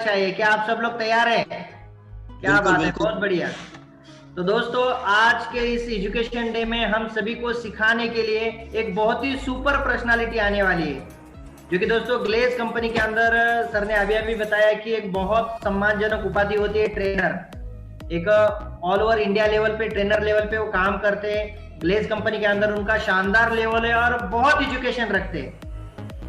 चाहिए। क्या आप सब लोग तैयार हैं? क्या बिल्कुल बात है, बिल्कुल। बहुत बढ़िया। तो दोस्तों, आज के इस एजुकेशन डे में हम सभी को सिखाने के लिए एक बहुत ही सुपर पर्सनालिटी आने वाली है, जो कि दोस्तों ग्लेज कंपनी के अंदर सर ने अभी अभी बताया कि एक बहुत सम्मानजनक उपाधि होती है ट्रेनर। एक ऑल ओवर इंडिया लेवल पे ट्रेनर लेवल पे वो काम करते हैं। ग्लेज कंपनी के अंदर उनका शानदार लेवल है और बहुत एजुकेशन रखते हैं,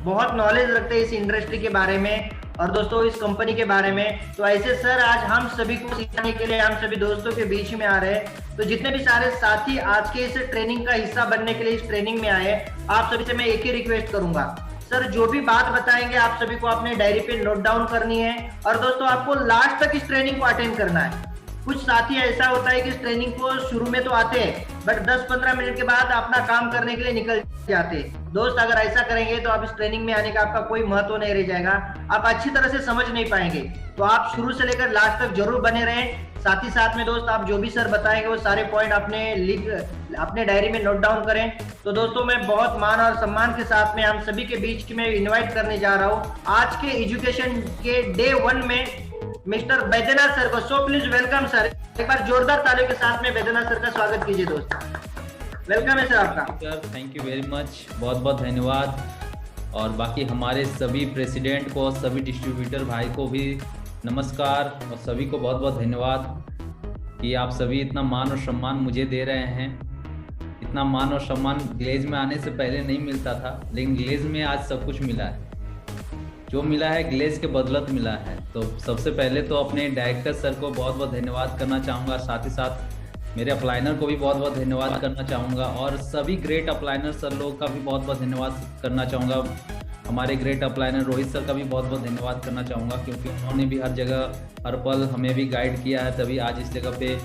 बहुत नॉलेज रखते हैं इस इंडस्ट्री के बारे में और दोस्तों इस कंपनी के बारे में। तो ऐसे सर आज हम सभी को सिखाने के लिए हम सभी दोस्तों के बीच में आ रहे हैं। तो जितने भी सारे साथी आज के इस ट्रेनिंग का हिस्सा बनने के लिए इस ट्रेनिंग में आए, आप सभी से मैं एक ही रिक्वेस्ट करूंगा, सर जो भी बात बताएंगे आप सभी को अपने डायरी पे नोट डाउन करनी है और दोस्तों आपको लास्ट तक इस ट्रेनिंग को अटेंड करना है। कुछ साथी ऐसा होता है कि इस ट्रेनिंग को शुरू में तो आते हैं बट 10-15 मिनट के बाद अपना काम करने के लिए निकल जाते हैं। दोस्त अगर ऐसा करेंगे तो आप इस ट्रेनिंग में आने का आपका कोई महत्व नहीं रह जाएगा, आप अच्छी तरह से समझ नहीं पाएंगे। तो आप शुरू से लेकर लास्ट तक जरूर बने रहें। साथ ही साथ में दोस्त आप जो भी सर बताएंगे वो सारे पॉइंट अपने डायरी में नोट डाउन करें। तो दोस्तों मैं बहुत मान और सम्मान के साथ में हम सभी के बीच में इन्वाइट करने जा रहा हूँ आज के एजुकेशन के डे 1 में मिस्टर बैद्यनाथ सर को। सो प्लीज वेलकम सर, एक बार जोरदार तालियों के साथ में बैद्यनाथ सर का स्वागत कीजिए दोस्त। वेलकम है सर आपका। Sir thank you very much, बहुत बहुत धन्यवाद। और बाकी हमारे सभी प्रेसिडेंट को, सभी डिस्ट्रीब्यूटर भाई को भी नमस्कार और सभी को बहुत बहुत धन्यवाद कि आप सभी इतना मान और सम्मान मुझे दे रहे हैं। इतना मान और सम्मान ग्लेज में आने से पहले नहीं मिलता था, लेकिन ग्लेज में आज सब कुछ मिला है। जो मिला है ग्लेज के बदौलत मिला है। तो सबसे पहले तो अपने डायरेक्टर सर को बहुत बहुत धन्यवाद करना चाहूँगा, साथ ही साथ मेरे अपलाइनर को भी बहुत बहुत धन्यवाद करना चाहूँगा और सभी ग्रेट अपलाइनर सर लोग का भी बहुत बहुत धन्यवाद करना चाहूँगा। हमारे ग्रेट अपलाइनर रोहित सर का भी बहुत बहुत धन्यवाद करना चाहूँगा, क्योंकि उन्होंने भी हर जगह हर पल हमें भी गाइड किया है, तभी आज इस जगह पे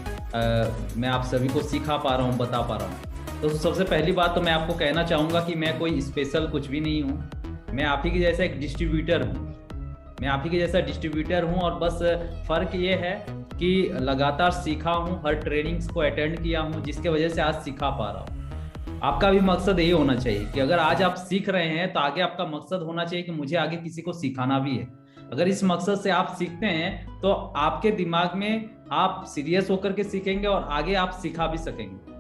मैं आप सभी को सिखा पा रहा हूँ, बता पा रहा हूँ। तो सबसे पहली बात तो मैं आपको कहना चाहूँगा कि मैं कोई स्पेशल कुछ भी नहीं हूँ। मैं आप ही के जैसा एक डिस्ट्रीब्यूटर हूँ, मैं आप ही के जैसा डिस्ट्रीब्यूटर हूँ और बस फ़र्क ये है कि लगातार सीखा हूँ, हर ट्रेनिंग्स को अटेंड किया हूँ, जिसके वजह से आज सिखा पा रहा हूँ। आपका भी मकसद यही होना चाहिए कि अगर आज आप सीख रहे हैं तो आगे आपका मकसद होना चाहिए कि मुझे आगे किसी को सिखाना भी है। अगर इस मकसद से आप सीखते हैं तो आपके दिमाग में आप सीरियस होकर के सीखेंगे और आगे आप सिखा भी सकेंगे।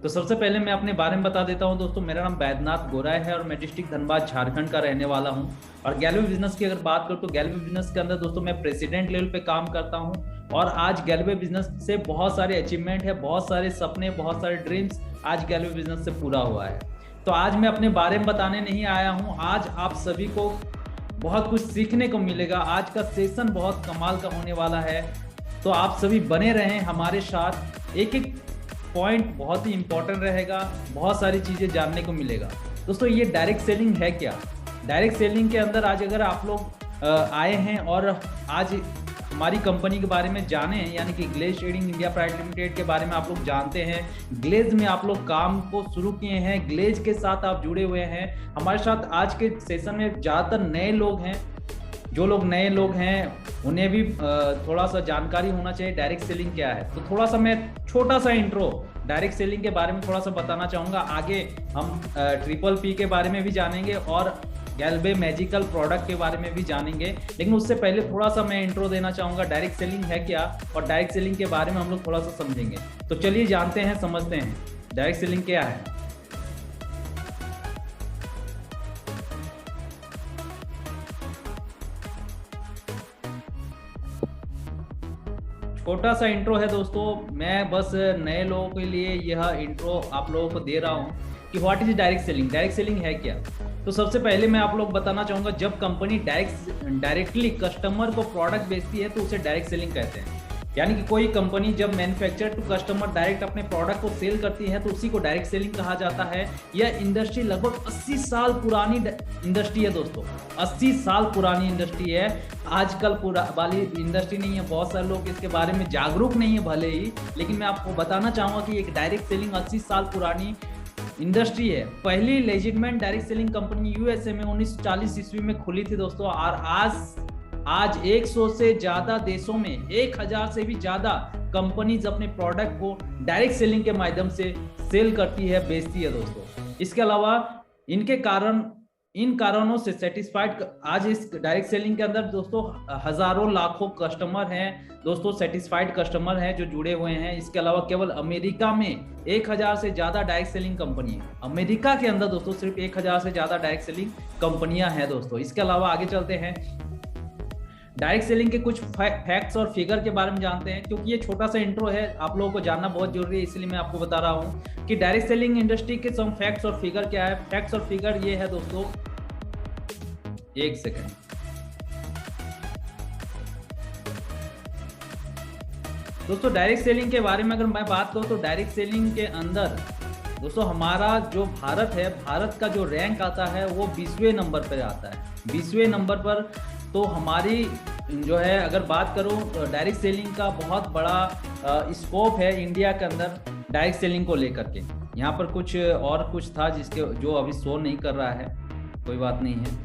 तो सबसे पहले मैं अपने बारे में बता देता हूं दोस्तों। मेरा नाम बैद्यनाथ गोराय है और मैं डिस्ट्रिक्ट धनबाद झारखंड का रहने वाला हूं। और गैलवे बिजनेस की अगर बात करूं तो गैलवे बिजनेस के अंदर दोस्तों मैं प्रेसिडेंट लेवल पे काम करता हूं और आज गैलवे बिजनेस से बहुत सारे अचीवमेंट है, बहुत सारे सपने, बहुत सारे ड्रीम्स आज गैलवे बिजनेस से पूरा हुआ है। तो आज मैं अपने बारे में बताने नहीं आया हूँ, आज आप सभी को बहुत कुछ सीखने को मिलेगा। आज का सेशन बहुत कमाल का होने वाला है, तो आप सभी बने रहें हमारे साथ। एक एक पॉइंट बहुत ही इंपॉर्टेंट रहेगा, बहुत सारी चीज़ें जानने को मिलेगा। दोस्तों ये डायरेक्ट सेलिंग है क्या? डायरेक्ट सेलिंग के अंदर आज अगर आप लोग आए हैं और आज हमारी कंपनी के बारे में जाने, यानी कि Glaze Trading India Private Limited के बारे में आप लोग जानते हैं, ग्लेज में आप लोग काम को शुरू किए हैं, ग्लेज के साथ आप जुड़े हुए हैं। हमारे साथ आज के सेशन में ज़्यादातर नए लोग हैं। जो लोग नए लोग हैं उन्हें भी थोड़ा सा जानकारी होना चाहिए डायरेक्ट सेलिंग क्या है। तो थोड़ा सा मैं छोटा सा इंट्रो डायरेक्ट सेलिंग के बारे में थोड़ा सा बताना चाहूँगा। आगे हम ट्रिपल पी के बारे में भी जानेंगे और गैलवे मैजिकल प्रोडक्ट के बारे में भी जानेंगे, लेकिन उससे पहले थोड़ा सा मैं इंट्रो देना चाहूँगा डायरेक्ट सेलिंग है क्या और डायरेक्ट सेलिंग के बारे में हम लोग थोड़ा सा समझेंगे। तो चलिए जानते हैं, समझते हैं डायरेक्ट सेलिंग क्या है। छोटा सा इंट्रो है दोस्तों, मैं बस नए लोगों के लिए यह इंट्रो आप लोगों को दे रहा हूँ कि what is direct selling, direct selling है क्या। तो सबसे पहले मैं आप लोग बताना चाहूँगा, जब कंपनी डायरेक्टली कस्टमर को प्रोडक्ट बेचती है तो उसे डायरेक्ट सेलिंग कहते हैं। यानी कि कोई कंपनी जब मैन्युफैक्चर टू कस्टमर डायरेक्ट अपने प्रोडक्ट को सेल करती है तो उसी को डायरेक्ट सेलिंग कहा जाता है। यह इंडस्ट्री लगभग 80 साल पुरानी इंडस्ट्री है दोस्तों, 80 साल पुरानी इंडस्ट्री है। आजकल वाली इंडस्ट्री नहीं है, बहुत सारे लोग इसके बारे में जागरूक नहीं है भले ही, लेकिन मैं आपको बताना चाहूँगा कि एक डायरेक्ट सेलिंग 80 साल पुरानी इंडस्ट्री है। पहली legitimate direct selling company USA में 1940 ईस्वी में खुली थी दोस्तों, और आज 100 से ज्यादा देशों में 1000 से भी ज्यादा कंपनीज अपने प्रोडक्ट को डायरेक्ट सेलिंग के माध्यम से सेल करती है, बेचती है दोस्तों। इसके अलावा इनके कारण इन कारणों से सेटिस्फाइड, आज इस डायरेक्ट सेलिंग के अंदर दोस्तों हजारों लाखों कस्टमर हैं दोस्तों, सेटिस्फाइड कस्टमर हैं जो जुड़े हुए हैं। इसके अलावा केवल अमेरिका में 1000 से ज्यादा डायरेक्ट सेलिंग कंपनी है। अमेरिका के अंदर दोस्तों सिर्फ 1000 से ज्यादा डायरेक्ट सेलिंग कंपनियां हैं दोस्तों। इसके अलावा आगे चलते हैं, डायरेक्ट सेलिंग के कुछ फैक्ट्स और फिगर के बारे में जानते हैं, क्योंकि ये छोटा सा इंट्रो है, आप लोगों को जानना बहुत जरूरी है, इसलिए मैं आपको बता रहा हूं कि डायरेक्ट सेलिंग इंडस्ट्री के सम फैक्ट्स और फिगर क्या है। फैक्ट्स और फिगर ये है दोस्तों, एक सेकेंड, दोस्तों डायरेक्ट सेलिंग के बारे में अगर मैं बात करूं तो डायरेक्ट सेलिंग के अंदर दोस्तों हमारा जो भारत है, भारत का जो रैंक आता है वो 20वें नंबर पर आता है, 20वें नंबर पर। तो हमारी जो है अगर बात करूं तो डायरेक्ट सेलिंग का बहुत बड़ा स्कोप है इंडिया के अंदर डायरेक्ट सेलिंग को लेकर के। यहाँ पर कुछ और कुछ था जिसके जो अभी शो नहीं कर रहा है, कोई बात नहीं है।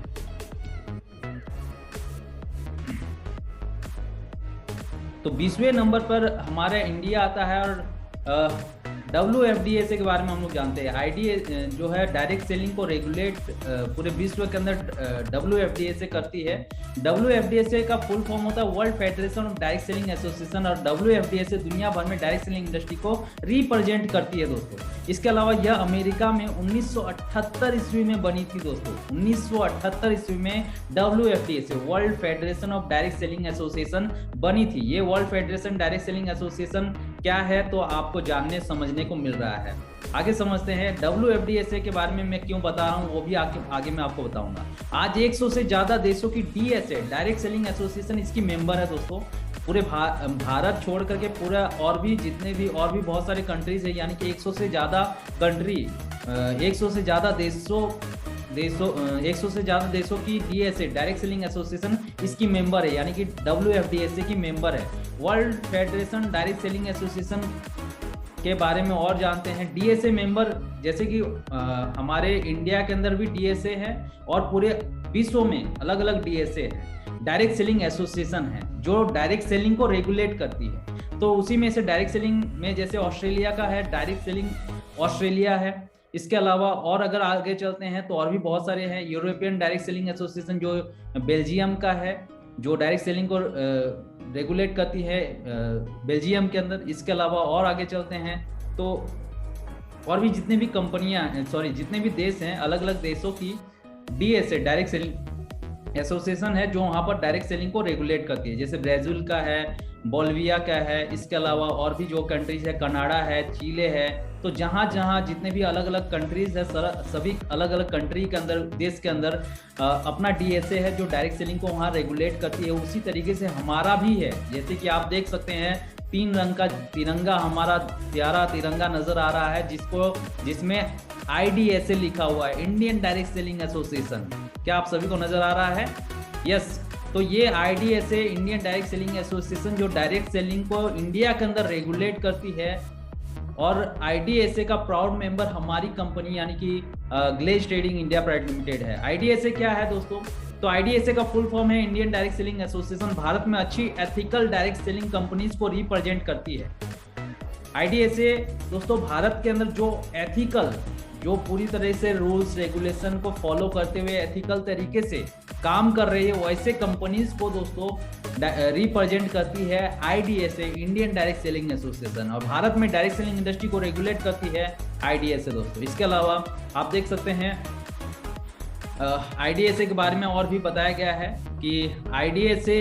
तो 20वें नंबर पर हमारा इंडिया आता है और WFDSA के बारे में हम लोग जानते हैं। IDA जो है डायरेक्ट सेलिंग को रेगुलेट पूरे विश्व के अंदर WFDSA करती है। WFDSA का फुल फॉर्म होता है world Federation of Direct Selling association, और WFDSA दुनिया भर में डायरेक्ट सेलिंग इंडस्ट्री को रिप्रेजेंट करती है दोस्तों। इसके अलावा यह अमेरिका में 1978 ईस्वी में बनी थी दोस्तों, 1978 ईस्वी में WFDSA world Federation of Direct Selling association बनी थी। ये world federation direct Selling association क्या है तो आपको जानने समझने को मिल रहा है। आगे समझते हैं WFDSA के बारे में मैं क्यों बता रहा हूँ, वो भी आगे मैं आपको बताऊंगा। आज 100 से ज्यादा देशों की DSA डायरेक्ट सेलिंग एसोसिएशन इसकी मेंबर है दोस्तों। पूरे भारत छोड़ करके पूरा और भी जितने भी और भी बहुत सारे कंट्रीज है, यानी कि 100 से ज्यादा कंट्री, 100 से ज्यादा देशों 100 से ज्यादा देशों की DSA डायरेक्ट सेलिंग एसोसिएशन इसकी मेंबर है, यानी कि WFDSA की मेंबर है। World federation direct Selling association के बारे में और जानते हैं। DSA मेंबर जैसे कि हमारे इंडिया के अंदर भी DSA है और पूरे विश्व में अलग अलग DSA है, डायरेक्ट सेलिंग एसोसिएशन है जो डायरेक्ट सेलिंग को रेगुलेट करती है। तो उसी में से डायरेक्ट सेलिंग में जैसे ऑस्ट्रेलिया का है, डायरेक्ट सेलिंग ऑस्ट्रेलिया है। इसके अलावा और अगर आगे चलते हैं तो और भी बहुत सारे हैं। यूरोपियन डायरेक्ट सेलिंग एसोसिएशन जो बेल्जियम का है, जो डायरेक्ट सेलिंग को रेगुलेट करती है बेल्जियम के अंदर। इसके अलावा और आगे चलते हैं तो और भी जितने भी कंपनियां जितने भी देश हैं, अलग अलग देशों की DSA डायरेक्ट सेलिंग एसोसिएशन है जो वहाँ पर डायरेक्ट सेलिंग को रेगुलेट करती है। जैसे ब्राजील का है, बोल्विया का है, इसके अलावा और भी जो कंट्रीज है, कनाडा है, चिले है। तो जहाँ जहाँ जितने भी अलग अलग कंट्रीज है, सभी अलग अलग कंट्री के अंदर, देश के अंदर अपना DSA है जो डायरेक्ट सेलिंग को वहाँ रेगुलेट करती है। उसी तरीके से हमारा भी है। जैसे कि आप देख सकते हैं 3 रंग का तिरंगा, हमारा प्यारा तिरंगा नजर आ रहा है जिसमें IDSA लिखा हुआ है, इंडियन डायरेक्ट सेलिंग एसोसिएशन। क्या आप सभी को नजर आ रहा है? यस। तो ये IDSA Indian Direct Selling association जो डायरेक्ट सेलिंग को इंडिया के अंदर रेगुलेट करती है, और IDSA का प्राउड मेंबर हमारी कंपनी यानी कि Glaze Trading India Private Limited है। IDSA क्या है दोस्तों? तो IDSA का फुल फॉर्म है Indian Direct Selling Association. Bharat में अच्छी एथिकल डायरेक्ट सेलिंग कंपनीज को रिप्रेजेंट करती है। IDSA दोस्तों भारत के अंदर जो एथिकल, जो पूरी तरह से रूल्स रेगुलेशन को फॉलो करते हुए एथिकल तरीके से काम कर रही है, वैसे कंपनीज को दोस्तों रिप्रेजेंट करती है IDSA Indian Direct Selling association. और भारत में डायरेक्ट सेलिंग इंडस्ट्री को रेगुलेट करती है IDSA दोस्तों। इसके अलावा आप देख सकते हैं IDSA के बारे में और भी बताया गया है कि IDSA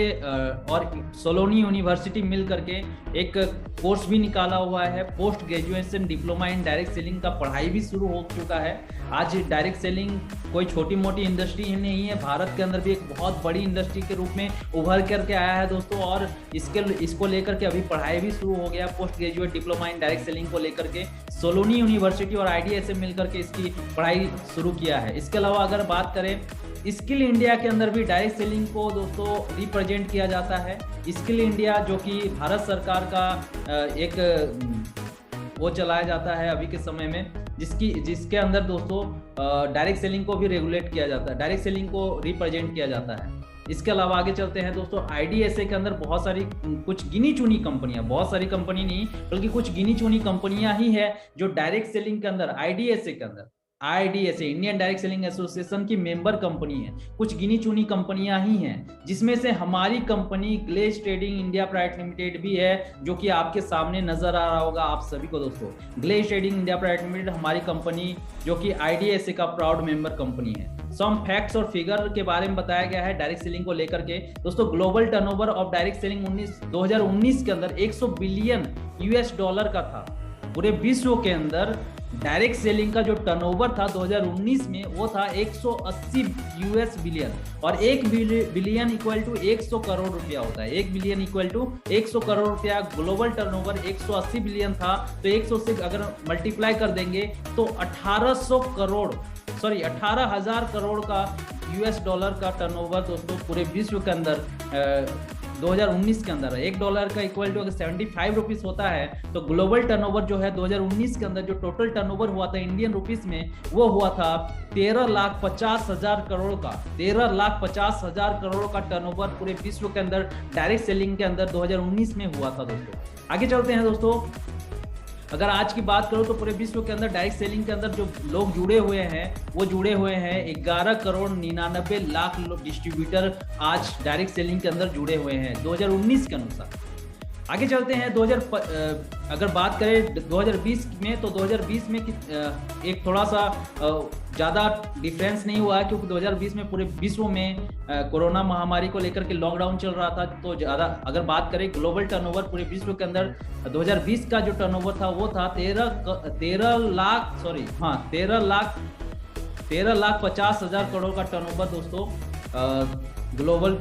और सोलोनी यूनिवर्सिटी मिल करके एक कोर्स भी निकाला हुआ है, post graduation diploma in direct selling का पढ़ाई भी शुरू हो चुका है। आज डायरेक्ट सेलिंग कोई छोटी मोटी इंडस्ट्री ही नहीं है, भारत के अंदर भी एक बहुत बड़ी इंडस्ट्री के रूप में उभर करके आया है दोस्तों। और इसको लेकर के अभी पढ़ाई भी शुरू हो गया, post graduate diploma in direct selling को लेकर के सोलोनी यूनिवर्सिटी और IDSA मिलकर के इसकी पढ़ाई शुरू किया है। इसके अलावा अगर बात करें स्किल इंडिया के अंदर भी डायरेक्ट सेलिंग को दोस्तों रिप्रेजेंट किया जाता है। स्किल इंडिया जो कि भारत सरकार का एक वो चलाया जाता है अभी के समय में, जिसके अंदर दोस्तों डायरेक्ट सेलिंग को भी रेगुलेट किया जाता है, डायरेक्ट सेलिंग को रिप्रेजेंट किया जाता है। इसके अलावा आगे चलते हैं दोस्तों, IDSA के अंदर बहुत सारी कुछ गिनी चुनी कंपनियां, बहुत सारी कंपनी नहीं बल्कि कुछ गिनी चुनी कंपनियां ही है जो डायरेक्ट सेलिंग के अंदर IDSA के अंदर IDSA Indian Direct Selling association की मेंबर कंपनी है। कुछ गिनी चुनी कंपनियां ही हैं, जिसमें से हमारी company Glaze Trading India Private Limited भी है, जो कि आपके सामने नजर आ रहा होगा आप सभी को दोस्तों। Glaze Trading India Private Limited हमारी कंपनी जो कि IDSA का प्राउड मेंबर कंपनी है। सम फैक्ट्स और फिगर के बारे में बताया गया है डायरेक्ट सेलिंग को लेकर के दोस्तों। Global turnover of Direct selling 2019 के अंदर 100 बिलियन US$ का था। पूरे विश्व के अंदर डायरेक्ट सेलिंग का जो टर्नओवर था 2019 में वो था 180 बिलियन, और 1 बिलियन इक्वल टू 100 करोड़ रुपया होता है। 1 बिलियन इक्वल टू 100 करोड़ रुपया। ग्लोबल टर्नओवर 180 बिलियन था, तो 100 से अगर मल्टीप्लाई कर देंगे तो 18,000 करोड़ का US$ का टर्नओवर दोस्तों पूरे विश्व के अंदर 2019 के अंदर है। $1 का इक्वल टू अगर 75 रुपीज होता है, तो ग्लोबल टर्नओवर जो है 2019 के अंदर जो टोटल टर्नओवर हुआ था इंडियन रुपीस में, वो हुआ था 13,50,000 करोड़ का। 13,50,000 करोड़ का टर्नओवर पूरे विश्व के अंदर डायरेक्ट सेलिंग के अंदर 2019 में हुआ था दोस्तों। आगे चलते हैं दोस्तों। अगर आज की बात करो तो पूरे विश्व के अंदर डायरेक्ट सेलिंग के अंदर जो लोग जुड़े हुए हैं वो जुड़े हुए हैं 11 करोड़ 99 लाख डिस्ट्रीब्यूटर आज डायरेक्ट सेलिंग के अंदर जुड़े हुए हैं 2019 के अनुसार। आगे चलते हैं। अगर बात करें 2020 में, तो 2020 में एक थोड़ा सा ज़्यादा डिफरेंस नहीं हुआ है, क्योंकि 2020 में पूरे विश्व में कोरोना महामारी को लेकर के लॉकडाउन चल रहा था। तो ज़्यादा अगर बात करें ग्लोबल टर्नओवर पूरे विश्व के अंदर 2020 का जो टर्नओवर था वो था 13,50,000 करोड़ का टर्नओवर दोस्तों ग्लोबल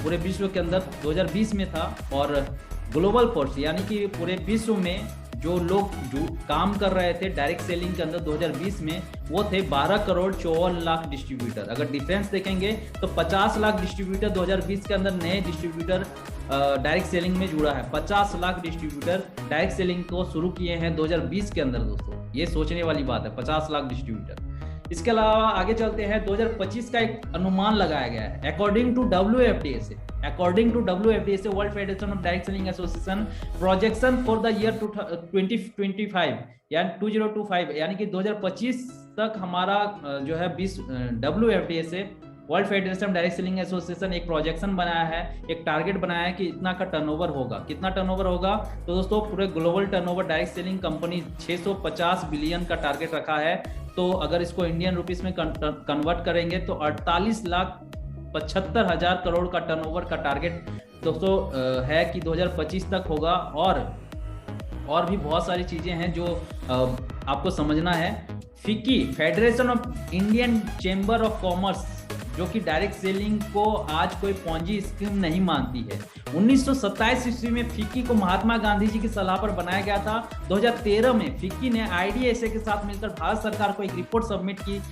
पूरे विश्व के अंदर 2020 में था। और ग्लोबल फोर्स यानी कि पूरे विश्व में जो लोग जो काम कर रहे थे डायरेक्ट सेलिंग के अंदर 2020 में, वो थे 12 करोड़ 54 लाख डिस्ट्रीब्यूटर। अगर डिफरेंस देखेंगे तो 50 लाख डिस्ट्रीब्यूटर 2020 के अंदर नए डिस्ट्रीब्यूटर डायरेक्ट सेलिंग में जुड़ा है। 50 लाख डिस्ट्रीब्यूटर डायरेक्ट सेलिंग को शुरू किए हैं 2020 के अंदर दोस्तों। ये सोचने वाली बात है, 50 लाख डिस्ट्रीब्यूटर। इसके अलावा आगे चलते हैं। 2025 का एक अनुमान लगाया गया है according to WFDA World Federation of Direct Selling Association projection for the year 2025 या 2025 यानी कि 2025 तक हमारा जो है WFDA से world Federation of Direct Selling association एक प्रोजेक्शन बनाया है, एक टारगेट बनाया है कि इतना का टर्नओवर होगा। कितना टर्नओवर होगा? तो दोस्तों पूरे global turnover direct selling company 650 billion का टारगेट रखा है। तो अगर इसको इंडियन रुपीस में कन्वर्ट करेंगे तो 48,75,000 करोड़ का टर्नओवर का टारगेट दोस्तों है कि 2025 तक होगा। और भी बहुत सारी चीजें हैं जो आपको समझना है। FICCI Federation of Indian Chamber of commerce जो कि डायरेक्ट सेलिंग को आज कोई पॉन्जी स्कीम नहीं मानती है। 1927 ईस्वी में फिक्की को महात्मा गांधी जी की सलाह पर बनाया गया था। 2013 में फिक्की ने IDSA के साथ मिलकर भारत सरकार को एक रिपोर्ट सबमिट की,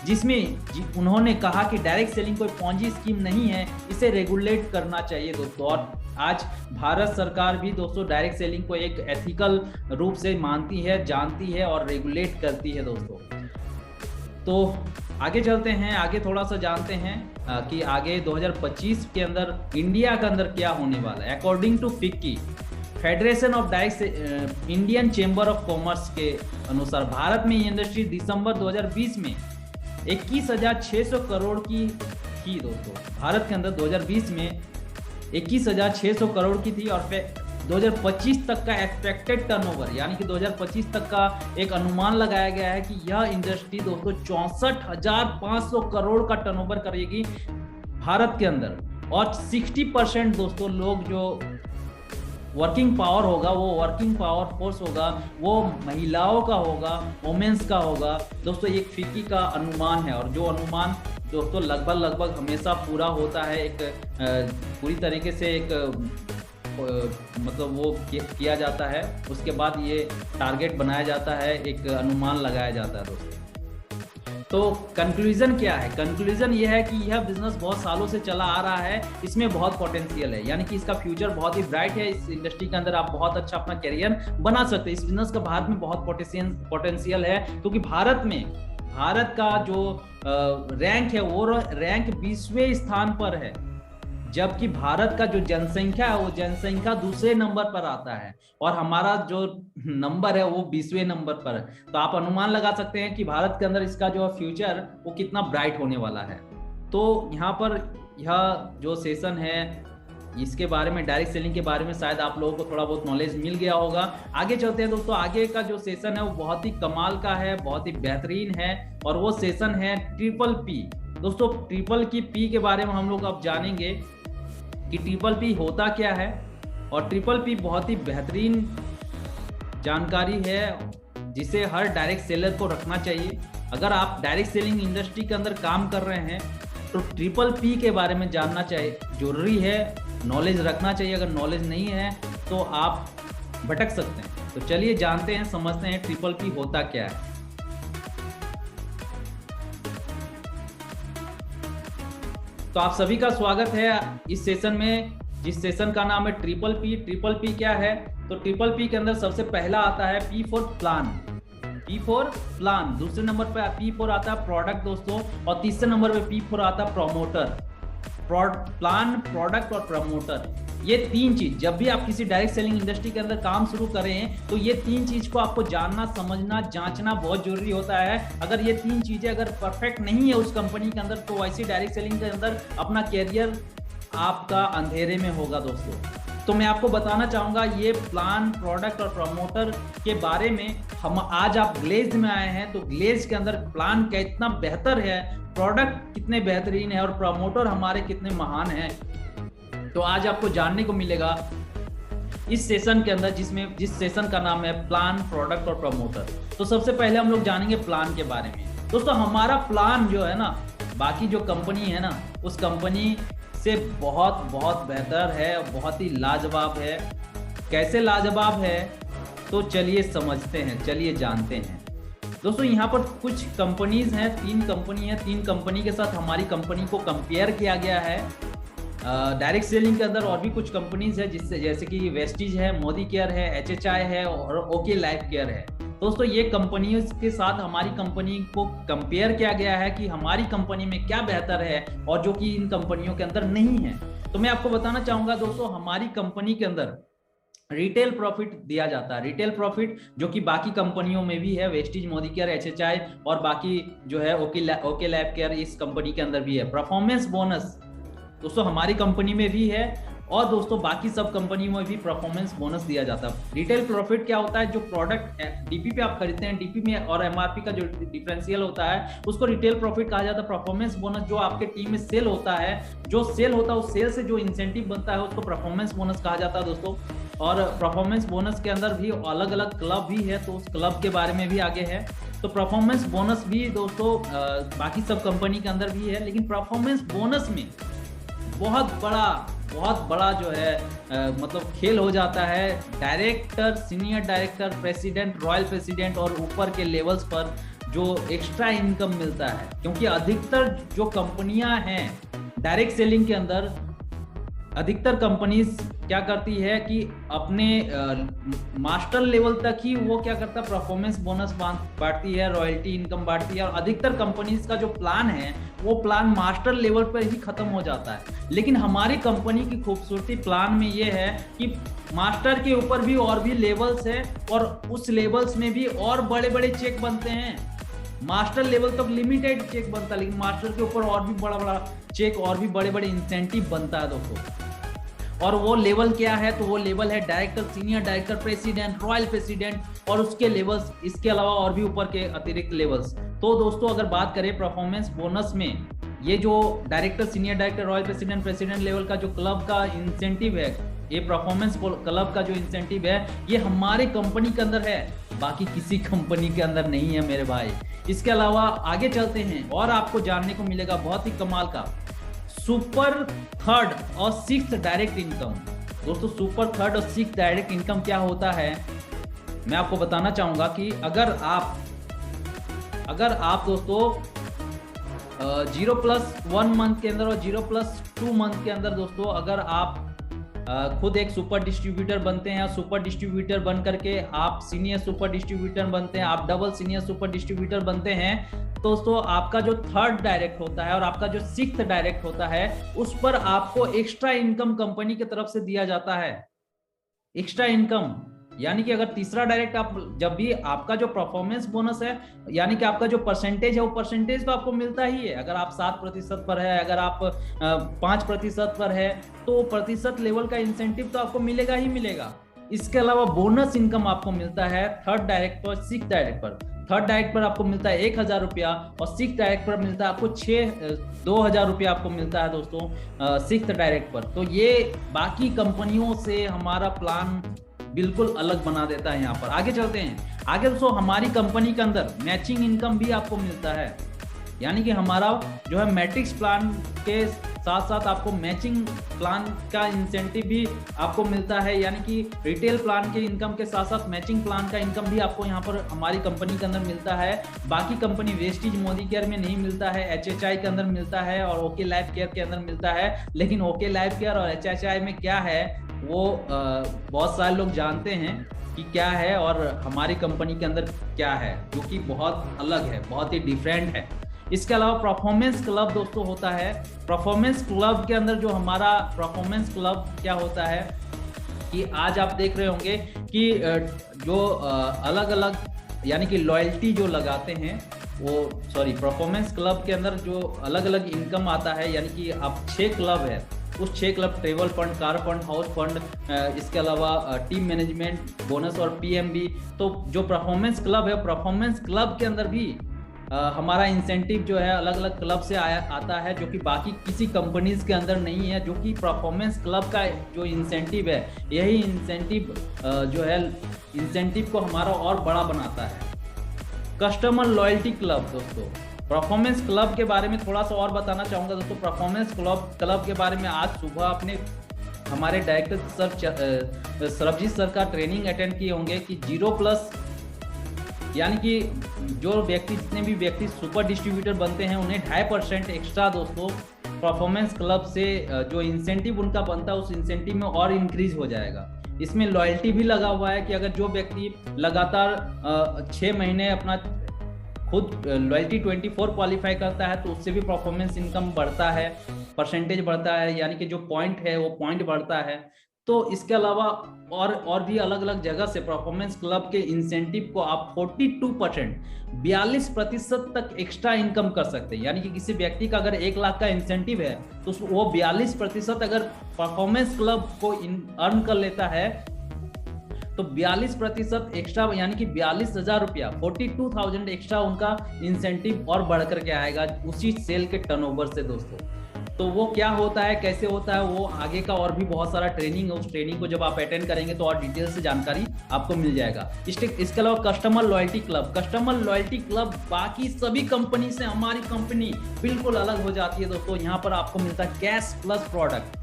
जिसमें उन्होंने कहा कि डायरेक्ट सेलिंग कोई पॉन्जी स्कीम नहीं है, इसे रेगुलेट करना चाहिए दोस्तों। और आज भारत सरकार भी दोस्तों डायरेक्ट सेलिंग को एक एथिकल रूप से मानती है, जानती है और रेगुलेट करती है दोस्तों। तो आगे चलते हैं, आगे थोड़ा सा जानते हैं कि आगे 2025 के अंदर इंडिया के अंदर क्या होने वाला है। According to FICCI Federation of Direct Indian Chamber of Commerce के अनुसार भारत में इंडस्ट्री दिसंबर 2020 में 21,600 करोड़ की थी दोस्तों। भारत के अंदर 2020 में 21,600 करोड़ की थी। और 2025 तक का एक्सपेक्टेड टर्नओवर यानी कि 2025 तक का एक अनुमान लगाया गया है कि यह इंडस्ट्री दोस्तों 64,500 करोड़ का टर्नओवर करेगी भारत के अंदर। और 60% दोस्तों लोग जो वर्किंग पावर होगा, वो वर्किंग पावर फोर्स होगा, वो महिलाओं का होगा, वुमेन्स का होगा दोस्तों। एक फिक्की का अनुमान है, और जो अनुमान दोस्तों लगभग हमेशा पूरा होता है। एक पूरी तरीके से एक मतलब वो किया जाता है, उसके बाद ये टारगेट बनाया जाता है, एक अनुमान लगाया जाता है दोस्तों। तो कंक्लूजन क्या है? कंक्लूजन ये है कि यह बिजनेस बहुत सालों से चला आ रहा है, इसमें बहुत पोटेंशियल है, यानी कि इसका फ्यूचर बहुत ही ब्राइट है। इस इंडस्ट्री के अंदर आप बहुत अच्छा अपना करियर बना सकते हैं। इस बिजनेस का भारत में बहुत पोटेंशियल है, क्योंकि भारत का जो रैंक है वो रैंक 20वें स्थान पर है। जबकि भारत का जो जनसंख्या है वो जनसंख्या दूसरे नंबर पर आता है और हमारा जो नंबर है वो 20वें नंबर पर है। तो आप अनुमान लगा सकते हैं कि भारत के अंदर इसका जो फ्यूचर वो कितना ब्राइट होने वाला है। तो यहाँ पर यह जो सेशन है इसके बारे में, डायरेक्ट सेलिंग के बारे में शायद आप लोगों को थोड़ा बहुत नॉलेज मिल गया होगा। आगे चलते हैं दोस्तों, आगे का जो सेशन है वो बहुत ही कमाल का है, बहुत ही बेहतरीन है और वो सेशन है ट्रिपल पी। दोस्तों ट्रिपल की पी के बारे में हम लोग अब जानेंगे कि ट्रिपल पी होता क्या है। और ट्रिपल पी बहुत ही बेहतरीन जानकारी है जिसे हर डायरेक्ट सेलर को रखना चाहिए। अगर आप डायरेक्ट सेलिंग इंडस्ट्री के अंदर काम कर रहे हैं तो ट्रिपल पी के बारे में जानना चाहिए, जरूरी है, नॉलेज रखना चाहिए। अगर नॉलेज नहीं है तो आप भटक सकते हैं। तो चलिए जानते हैं, समझते हैं ट्रिपल पी होता क्या है। तो आप सभी का स्वागत है इस सेशन में, जिस सेशन का नाम है ट्रिपल पी। ट्रिपल पी क्या है? तो ट्रिपल पी के अंदर सबसे पहला आता है P for plan, P for plan. दूसरे नंबर पे पी फॉर आता है प्रोडक्ट दोस्तों, और तीसरे नंबर पे पी फॉर आता है प्रमोटर। प्लान, प्रोडक्ट और प्रमोटर, ये तीन चीज, जब भी आप किसी डायरेक्ट सेलिंग इंडस्ट्री के अंदर काम शुरू करें तो ये तीन चीज को आपको जानना, समझना, जांचना बहुत जरूरी होता है। अगर ये तीन चीजें अगर परफेक्ट नहीं है उस कंपनी के अंदर तो वैसी डायरेक्ट सेलिंग के अंदर अपना कैरियर आपका अंधेरे में होगा दोस्तों। तो मैं आपको बताना चाहूंगा ये प्लान, प्रोडक्ट और प्रमोटर के बारे में। हम आज आप ग्लेज में आए हैं तो ग्लेज के अंदर प्लान कितना बेहतर है, प्रोडक्ट कितने बेहतरीन है और प्रमोटर हमारे कितने महान हैं, तो आज आपको जानने को मिलेगा इस सेशन के अंदर, जिस सेशन का नाम है प्लान, प्रोडक्ट और प्रमोटर। तो सबसे पहले हम लोग जानेंगे प्लान के बारे में। दोस्तों हमारा प्लान जो है ना, बाकी जो कंपनी है ना उस कंपनी से बहुत बहुत बेहतर है, बहुत ही लाजवाब है। कैसे लाजवाब है तो चलिए समझते हैं, चलिए जानते हैं। दोस्तों यहाँ पर कुछ कंपनीज हैं, 3 कंपनी है, 3 कंपनी के साथ हमारी कंपनी को कंपेयर किया गया है। डायरेक्ट सेलिंग के अंदर और भी कुछ कंपनीज है जिससे, जैसे कि वेस्टीज है, मोदी केयर है, HHI है और ओके लाइफ केयर है। दोस्तों ये कंपनियों के साथ हमारी कंपनी को कंपेयर किया गया है कि हमारी कंपनी में क्या बेहतर है और जो कि इन कंपनियों के अंदर नहीं है। तो मैं आपको बताना चाहूंगा दोस्तों, हमारी कंपनी के अंदर रिटेल प्रॉफिट दिया जाता है। रिटेल प्रॉफिट जो कि बाकी कंपनियों में भी है, वेस्टीज, मोदी केयर, HHI और बाकी जो है ओके लाइफ केयर, इस कंपनी के अंदर भी है। परफॉर्मेंस बोनस दोस्तों हमारी कंपनी में भी है और दोस्तों बाकी सब कंपनियों में भी परफॉर्मेंस बोनस दिया जाता है। रिटेल प्रॉफिट क्या होता है? जो प्रोडक्ट डीपी पे आप खरीदते हैं, डीपी में और एमआरपी का जो डिफरेंशियल होता है उसको रिटेल प्रॉफिट कहा जाता है। परफॉर्मेंस बोनस जो आपके टीम में सेल होता है, जो सेल होता है उस सेल से जो इंसेंटिव बनता है उसको परफॉर्मेंस बोनस कहा जाता है दोस्तों। और परफॉर्मेंस बोनस के अंदर भी अलग अलग क्लब भी है, तो उस क्लब के बारे में भी आगे है। तो परफॉर्मेंस बोनस भी दोस्तों बाकी सब कंपनी के अंदर भी है, लेकिन परफॉर्मेंस बोनस में बहुत बड़ा जो है मतलब खेल हो जाता है। Director, senior director, president, royal president और ऊपर के लेवल्स पर जो एक्स्ट्रा इनकम मिलता है, क्योंकि अधिकतर जो कंपनियां हैं डायरेक्ट सेलिंग के अंदर, अधिकतर कंपनीज क्या करती है कि अपने मास्टर लेवल तक ही वो क्या करता है, परफॉर्मेंस बोनस बांटती है, रॉयल्टी इनकम बांटती है। और अधिकतर कंपनीज का जो प्लान है वो प्लान मास्टर लेवल पर ही खत्म हो जाता है। लेकिन हमारी कंपनी की खूबसूरती प्लान में ये है कि मास्टर के ऊपर भी और भी लेवल्स है और उस लेवल्स में भी और बड़े बड़े चेक बनते हैं। मास्टर लेवल तक लिमिटेड चेक बनता है, लेकिन मास्टर के ऊपर और भी बड़ा बड़ा चेक और भी बड़े बड़े इंसेंटिव बनता है दोस्तों। और वो लेवल क्या है? तो वो लेवल है director, senior director, president, royal president और उसके लेवल्स, इसके अलावा और भी ऊपर के अतिरिक्त लेवल्स। तो दोस्तों अगर बात करें परफॉर्मेंस बोनस में, ये जो director, senior director, royal president, president level का जो क्लब का इंसेंटिव है, ये परफॉर्मेंस क्लब का जो इंसेंटिव है ये हमारे कंपनी के अंदर है, बाकी किसी कंपनी के अंदर नहीं है मेरे भाई। इसके अलावा आगे चलते हैं और आपको जानने को मिलेगा बहुत ही कमाल का सुपर थर्ड और सिक्स्थ डायरेक्ट इनकम। दोस्तों सुपर थर्ड और सिक्स्थ डायरेक्ट इनकम क्या होता है मैं आपको बताना चाहूंगा कि अगर आप दोस्तों 0+1 मंथ के अंदर और 0+2 मंथ के अंदर दोस्तों अगर आप खुद एक सुपर डिस्ट्रीब्यूटर बनते हैं, सुपर डिस्ट्रीब्यूटर बन करके आप सीनियर सुपर डिस्ट्रीब्यूटर बनते हैं, आप डबल सीनियर सुपर डिस्ट्रीब्यूटर बनते हैं। दोस्तों आपका जो थर्ड डायरेक्ट होता है और आपका जो सिक्स्थ डायरेक्ट होता है उस पर आपको एक्स्ट्रा इनकम कंपनी की तरफ से दिया जाता है, एक्स्ट्रा इनकम। यानी कि अगर तीसरा डायरेक्ट आप जब भी आपका जो परफॉर्मेंस बोनस है, यानी कि आपका जो परसेंटेज है वो परसेंटेज तो आपको मिलता ही है। अगर आप 7% पर है, अगर आप 5% पर है, तो प्रतिशत लेवल का इंसेंटिव तो आपको मिलेगा ही मिलेगा। इसके अलावा बोनस इनकम आपको मिलता है थर्ड डायरेक्ट पर, सिक्स्थ डायरेक्ट पर। थर्ड डायरेक्ट पर आपको मिलता है 1,000 रुपया और सिक्स्थ डायरेक्ट पर मिलता है आपको 2,000 रुपया आपको मिलता है दोस्तों सिक्स्थ डायरेक्ट पर। तो ये बाकी कंपनियों से हमारा प्लान बिल्कुल अलग बना देता है। यहाँ पर आगे चलते हैं। आगे दोस्तों हमारी कंपनी के अंदर मैचिंग इनकम भी आपको मिलता है, यानी कि हमारा जो है मैट्रिक्स प्लान के साथ साथ आपको मैचिंग प्लान का इंसेंटिव भी आपको मिलता है। यानी कि रिटेल प्लान के इनकम के साथ साथ मैचिंग प्लान का इनकम भी आपको यहाँ पर हमारी कंपनी के अंदर मिलता है। बाकी कंपनी वेस्टीज मोदी केयर में नहीं मिलता है, HHI के अंदर मिलता है और ओके लाइफ केयर के अंदर मिलता है। लेकिन ओके लाइफ केयर और HHI में क्या है वो बहुत सारे लोग जानते हैं कि क्या है और हमारी कंपनी के अंदर क्या है, जो कि बहुत अलग है, बहुत ही डिफरेंट है। इसके अलावा परफॉर्मेंस क्लब दोस्तों होता है। परफॉर्मेंस क्लब के अंदर जो हमारा परफॉर्मेंस क्लब क्या होता है कि आज आप देख रहे होंगे कि जो अलग अलग यानी कि लॉयल्टी जो लगाते हैं वो परफॉर्मेंस क्लब के अंदर जो अलग अलग इनकम आता है, यानी कि आप 6 क्लब है, उस 6 club travel fund, car fund, house fund, इसके अलावा टीम मैनेजमेंट बोनस और PMB। तो जो परफॉर्मेंस क्लब है, परफॉर्मेंस क्लब के अंदर भी हमारा इंसेंटिव जो है अलग अलग क्लब से आता है, जो कि बाकी किसी कंपनीज के अंदर नहीं है। जो कि परफॉर्मेंस क्लब का जो इंसेंटिव है, यही इंसेंटिव जो है इंसेंटिव को हमारा और बड़ा बनाता है। कस्टमर लॉयल्टी क्लब दोस्तों, परफॉर्मेंस क्लब के बारे में थोड़ा सा और बताना चाहूँगा दोस्तों। परफॉर्मेंस क्लब के बारे में आज सुबह अपने हमारे डायरेक्टर सर सरबजीत सर का ट्रेनिंग अटेंड किए होंगे कि 0+ यानी कि जो व्यक्ति जितने भी व्यक्ति सुपर डिस्ट्रीब्यूटर बनते हैं उन्हें 2.5% एक्स्ट्रा दोस्तों परफॉर्मेंस क्लब से जो इंसेंटिव उनका बनता है उस इंसेंटिव में और इंक्रीज हो जाएगा। इसमें लॉयल्टी भी लगा हुआ है कि अगर जो व्यक्ति लगातार 6 महीने अपना खुद लॉयल्टी 24 क्वालिफाई करता है तो उससे भी परफॉर्मेंस इनकम बढ़ता है, परसेंटेज बढ़ता है, यानी कि जो पॉइंट है वो पॉइंट बढ़ता है। तो इसके अलावा और भी अलग अलग जगह से परफॉर्मेंस क्लब के इंसेंटिव को आप 42% तक एक्स्ट्रा इनकम कर सकते हैं। यानी कि किसी व्यक्ति का अगर 1 लाख का इंसेंटिव है तो वो 42% अगर परफॉर्मेंस क्लब को अर्न कर लेता है तो 42% एक्स्ट्रा यानी कि 42,000 रुपया, 42,000 एक्स्ट्रा उनका इंसेंटिव और बढ़ करके आएगा उसी सेल के टर्नओवर से दोस्तों। तो वो क्या होता है, कैसे होता है, वो आगे का और भी बहुत सारा ट्रेनिंग है। उस ट्रेनिंग को जब आप अटेंड करेंगे तो और डिटेल से जानकारी आपको मिल जाएगा। इसके अलावा customer loyalty club, customer loyalty club बाकी सभी कंपनी से हमारी कंपनी बिल्कुल अलग हो जाती है दोस्तों। यहाँ पर आपको मिलता है कैश प्लस प्रोडक्ट,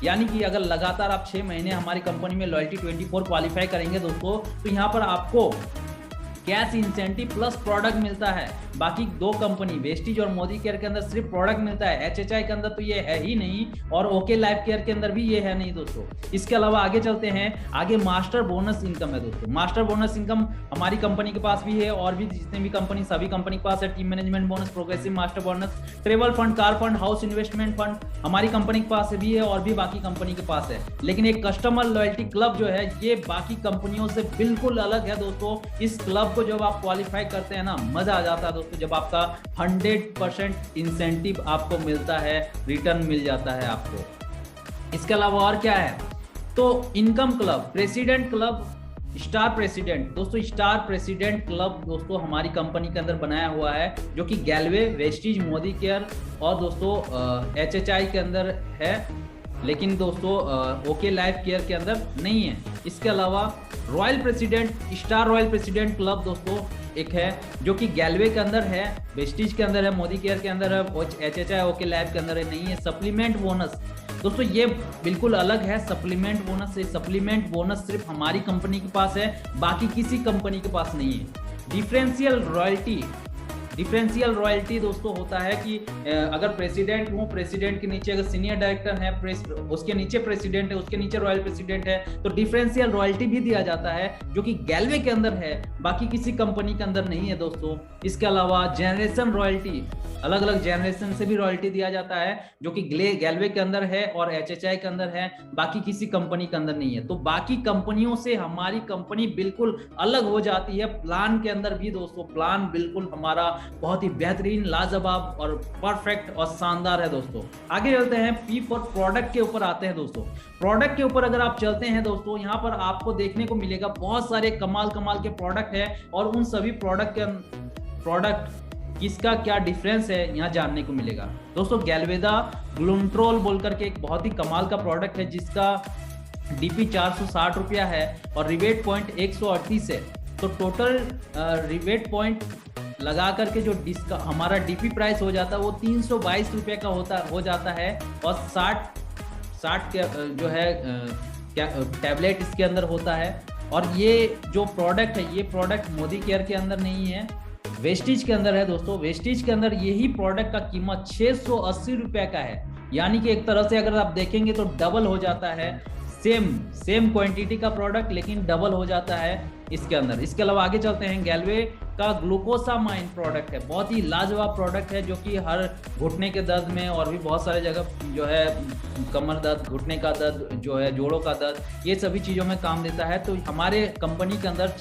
यानी कि अगर लगातार आप 6 महीने हमारी कंपनी में लॉयल्टी 24 क्वालिफाई करेंगे दोस्तों तो यहाँ पर आपको कैश इंसेंटिव प्लस प्रोडक्ट मिलता है। बाकी 2 कंपनी वेस्टीज और मोदी केयर के अंदर सिर्फ प्रोडक्ट मिलता है, HHI के अंदर तो ये है ही नहीं और ओके लाइफ केयर के अंदर भी ये है नहीं दोस्तों। इसके अलावा आगे चलते हैं, आगे मास्टर बोनस इनकम है दोस्तों। मास्टर बोनस इनकम हमारी कंपनी के पास भी है और भी जितने भी कंपनी सभी कंपनी के पास है। Team management bonus, progressive master bonus, travel fund, car fund, house investment fund हमारी कंपनी के पास भी है और भी बाकी कंपनी के पास है। लेकिन एक कस्टमर लॉयल्टी क्लब जो है ये बाकी कंपनियों से बिल्कुल अलग है दोस्तों। इस क्लब को जब आप क्वालिफाई करते हैं ना, मजा आ जाता है दोस्तों, जब आपका 100% इंसेंटिव आपको मिलता है, रिटर्न मिल जाता है आपको। इसके अलावा और क्या है, तो income club, president club, star president दोस्तों। स्टार प्रेसिडेंट क्लब दोस्तों हमारी कंपनी के अंदर बनाया हुआ है, जो कि गैलवे, वेस्टीज, मोदी केयर और दोस्तों HHI के अंदर है, लेकिन दोस्तों ओके लाइफ केयर के अंदर नहीं है। इसके अलावा royal president, star royal president club दोस्तों एक है, जो कि गैलवे के अंदर है, वेस्टीज के अंदर है, मोदी केयर के अंदर है, HHI ओके लाइफ के अंदर है, नहीं है। सप्लीमेंट बोनस दोस्तों ये बिल्कुल अलग है। सप्लीमेंट बोनस से, सप्लीमेंट बोनस सिर्फ हमारी कंपनी के पास है, बाकी किसी कंपनी के पास नहीं है। डिफरेंशियल रॉयल्टी डिफरेंशियल रॉयल्टी दोस्तों होता है कि अगर प्रेसिडेंट हूँ, प्रेसिडेंट के नीचे अगर सीनियर डायरेक्टर है, उसके नीचे प्रेसिडेंट है, उसके नीचे रॉयल प्रेसिडेंट है, तो डिफरेंशियल रॉयल्टी भी दिया जाता है, जो कि गैलवे के अंदर है, बाकी किसी कंपनी के अंदर नहीं है दोस्तों। इसके अलावा जनरेशन रॉयल्टी, अलग अलग जनरेशन से भी रॉयल्टी दिया जाता है, जो कि गैलवे के अंदर है और HHI के अंदर है, बाकी किसी कंपनी के अंदर नहीं है। तो बाकी कंपनियों से हमारी कंपनी बिल्कुल अलग हो जाती है प्लान के अंदर भी दोस्तों। प्लान बिल्कुल हमारा बहुत ही बेहतरीन, लाजवाब और परफेक्ट और शानदार है दोस्तों। आगे चलते हैं, पी फॉर प्रोडक्ट के ऊपर आते हैं दोस्तों। प्रोडक्ट के ऊपर अगर आप चलते हैं दोस्तों, यहाँ पर आपको देखने को मिलेगा बहुत सारे कमाल के प्रोडक्ट है, और उन सभी प्रोडक्ट किसका क्या डिफरेंस है यहाँ जानने को मिलेगा दोस्तों। गैल्वेदा ग्लूंट्रोल बोलकर के एक बहुत ही कमाल का प्रोडक्ट है, जिसका डीपी 460 रुपया है और रिवेट पॉइंट 138 है। तो टोटल रिवेट पॉइंट लगा करके जो हमारा डीपी प्राइस हो जाता है वो 322 रुपये का हो जाता है, और 60 जो है क्या टैबलेट इसके अंदर होता है। और ये जो प्रोडक्ट है, ये प्रोडक्ट मोदी केयर के अंदर नहीं है, वेस्टीज के अंदर है दोस्तों। वेस्टीज के अंदर यही प्रोडक्ट का कीमत 680 रुपये का है, यानी कि एक तरह से अगर आप देखेंगे तो डबल हो जाता है। सेम क्वांटिटी का प्रोडक्ट लेकिन डबल हो जाता है इसके अंदर। इसके अलावा आगे चलते हैं, गैलवे का ग्लूकोसामाइन प्रोडक्ट है, बहुत ही लाजवाब प्रोडक्ट है, जो कि हर घुटने के दर्द में और भी बहुत सारे जगह जो है कमर दर्द, घुटने का दर्द, जो है जोड़ों का दर्द, ये सभी चीज़ों में काम देता है। तो हमारे कंपनी के अंदर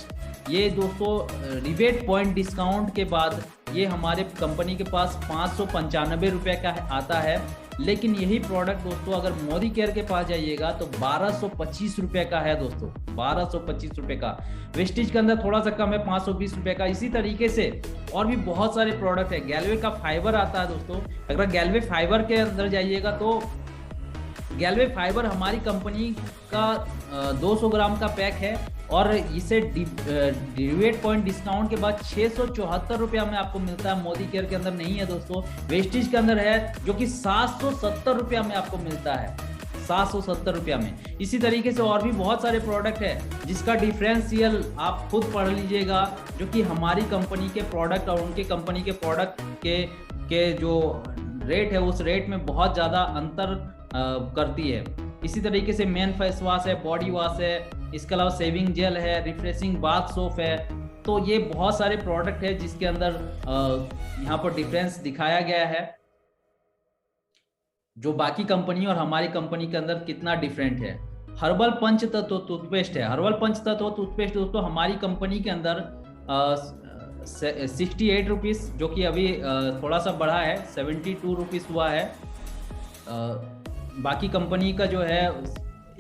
ये दोस्तों रिवेट पॉइंट डिस्काउंट के बाद ये हमारे कंपनी के पास 595 रुपये का आता है। लेकिन यही प्रोडक्ट दोस्तों अगर मोदी केयर के पास जाइएगा तो 1225 रुपये का है दोस्तों, 1225 रुपये का। वेस्टीज के अंदर थोड़ा सा कम है, 520 रुपये का। इसी तरीके से और भी बहुत सारे प्रोडक्ट है। गैलवे का फाइबर आता है दोस्तों, अगर गैलवे फाइबर के अंदर जाइएगा तो गैलवे फाइबर हमारी कंपनी का 200 ग्राम का पैक है, और इसे रिवेट पॉइंट डिस्काउंट के बाद 674 रुपया में आपको मिलता है। मोदी केयर के अंदर नहीं है दोस्तों, वेस्टीज के अंदर है, जो कि 770 रुपया में आपको मिलता है, 770 रुपया में। इसी तरीके से और भी बहुत सारे प्रोडक्ट है, जिसका डिफरेंशियल आप खुद पढ़ लीजिएगा, जो कि हमारी कंपनी के प्रोडक्ट और उनके कंपनी के प्रोडक्ट के जो रेट है उस रेट में बहुत ज़्यादा अंतर करती है। इसी तरीके से मेन फेस वॉश है, बॉडी वॉश है, इसके अलावा सेविंग जेल है, रिफ्रेशिंग बाथ सोप है। तो ये बहुत सारे प्रोडक्ट है जिसके अंदर यहाँ पर डिफरेंस दिखाया गया है, जो बाकी कंपनी और हमारी कंपनी के अंदर कितना डिफरेंट है। हर्बल पंचतत्व टूथपेस्ट है, हर्बल पंचतत्व टूथपेस्ट दोस्तों हमारी कंपनी के अंदर 68 रुपीज़, जो कि अभी थोड़ा सा बढ़ा है, 72 रुपीज़ हुआ है। बाकी कंपनी का जो है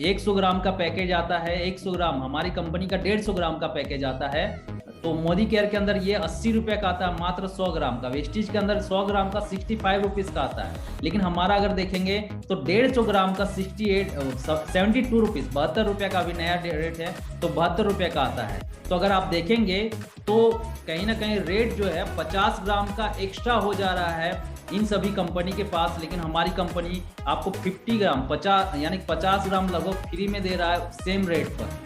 100 ग्राम का पैकेज आता है, 100 ग्राम, हमारी कंपनी का 150 ग्राम का पैकेज आता है। तो मोदी केयर के अंदर ये 80 रुपये का आता है मात्र 100 ग्राम का। वेस्टीज के अंदर 100 ग्राम का 65 रुपीज़ का आता है, लेकिन हमारा अगर देखेंगे तो 150 ग्राम का 72 रुपीज़, 72 रुपये का अभी नया रेट है, तो 72 रुपये का आता है। तो अगर आप देखेंगे तो कहीं ना कहीं रेट जो है 50 ग्राम का एक्स्ट्रा हो जा रहा है इन सभी कंपनी के पास, लेकिन हमारी कंपनी आपको 50 ग्राम 50 यानी 50 ग्राम लगभग फ्री में दे रहा है सेम रेट पर।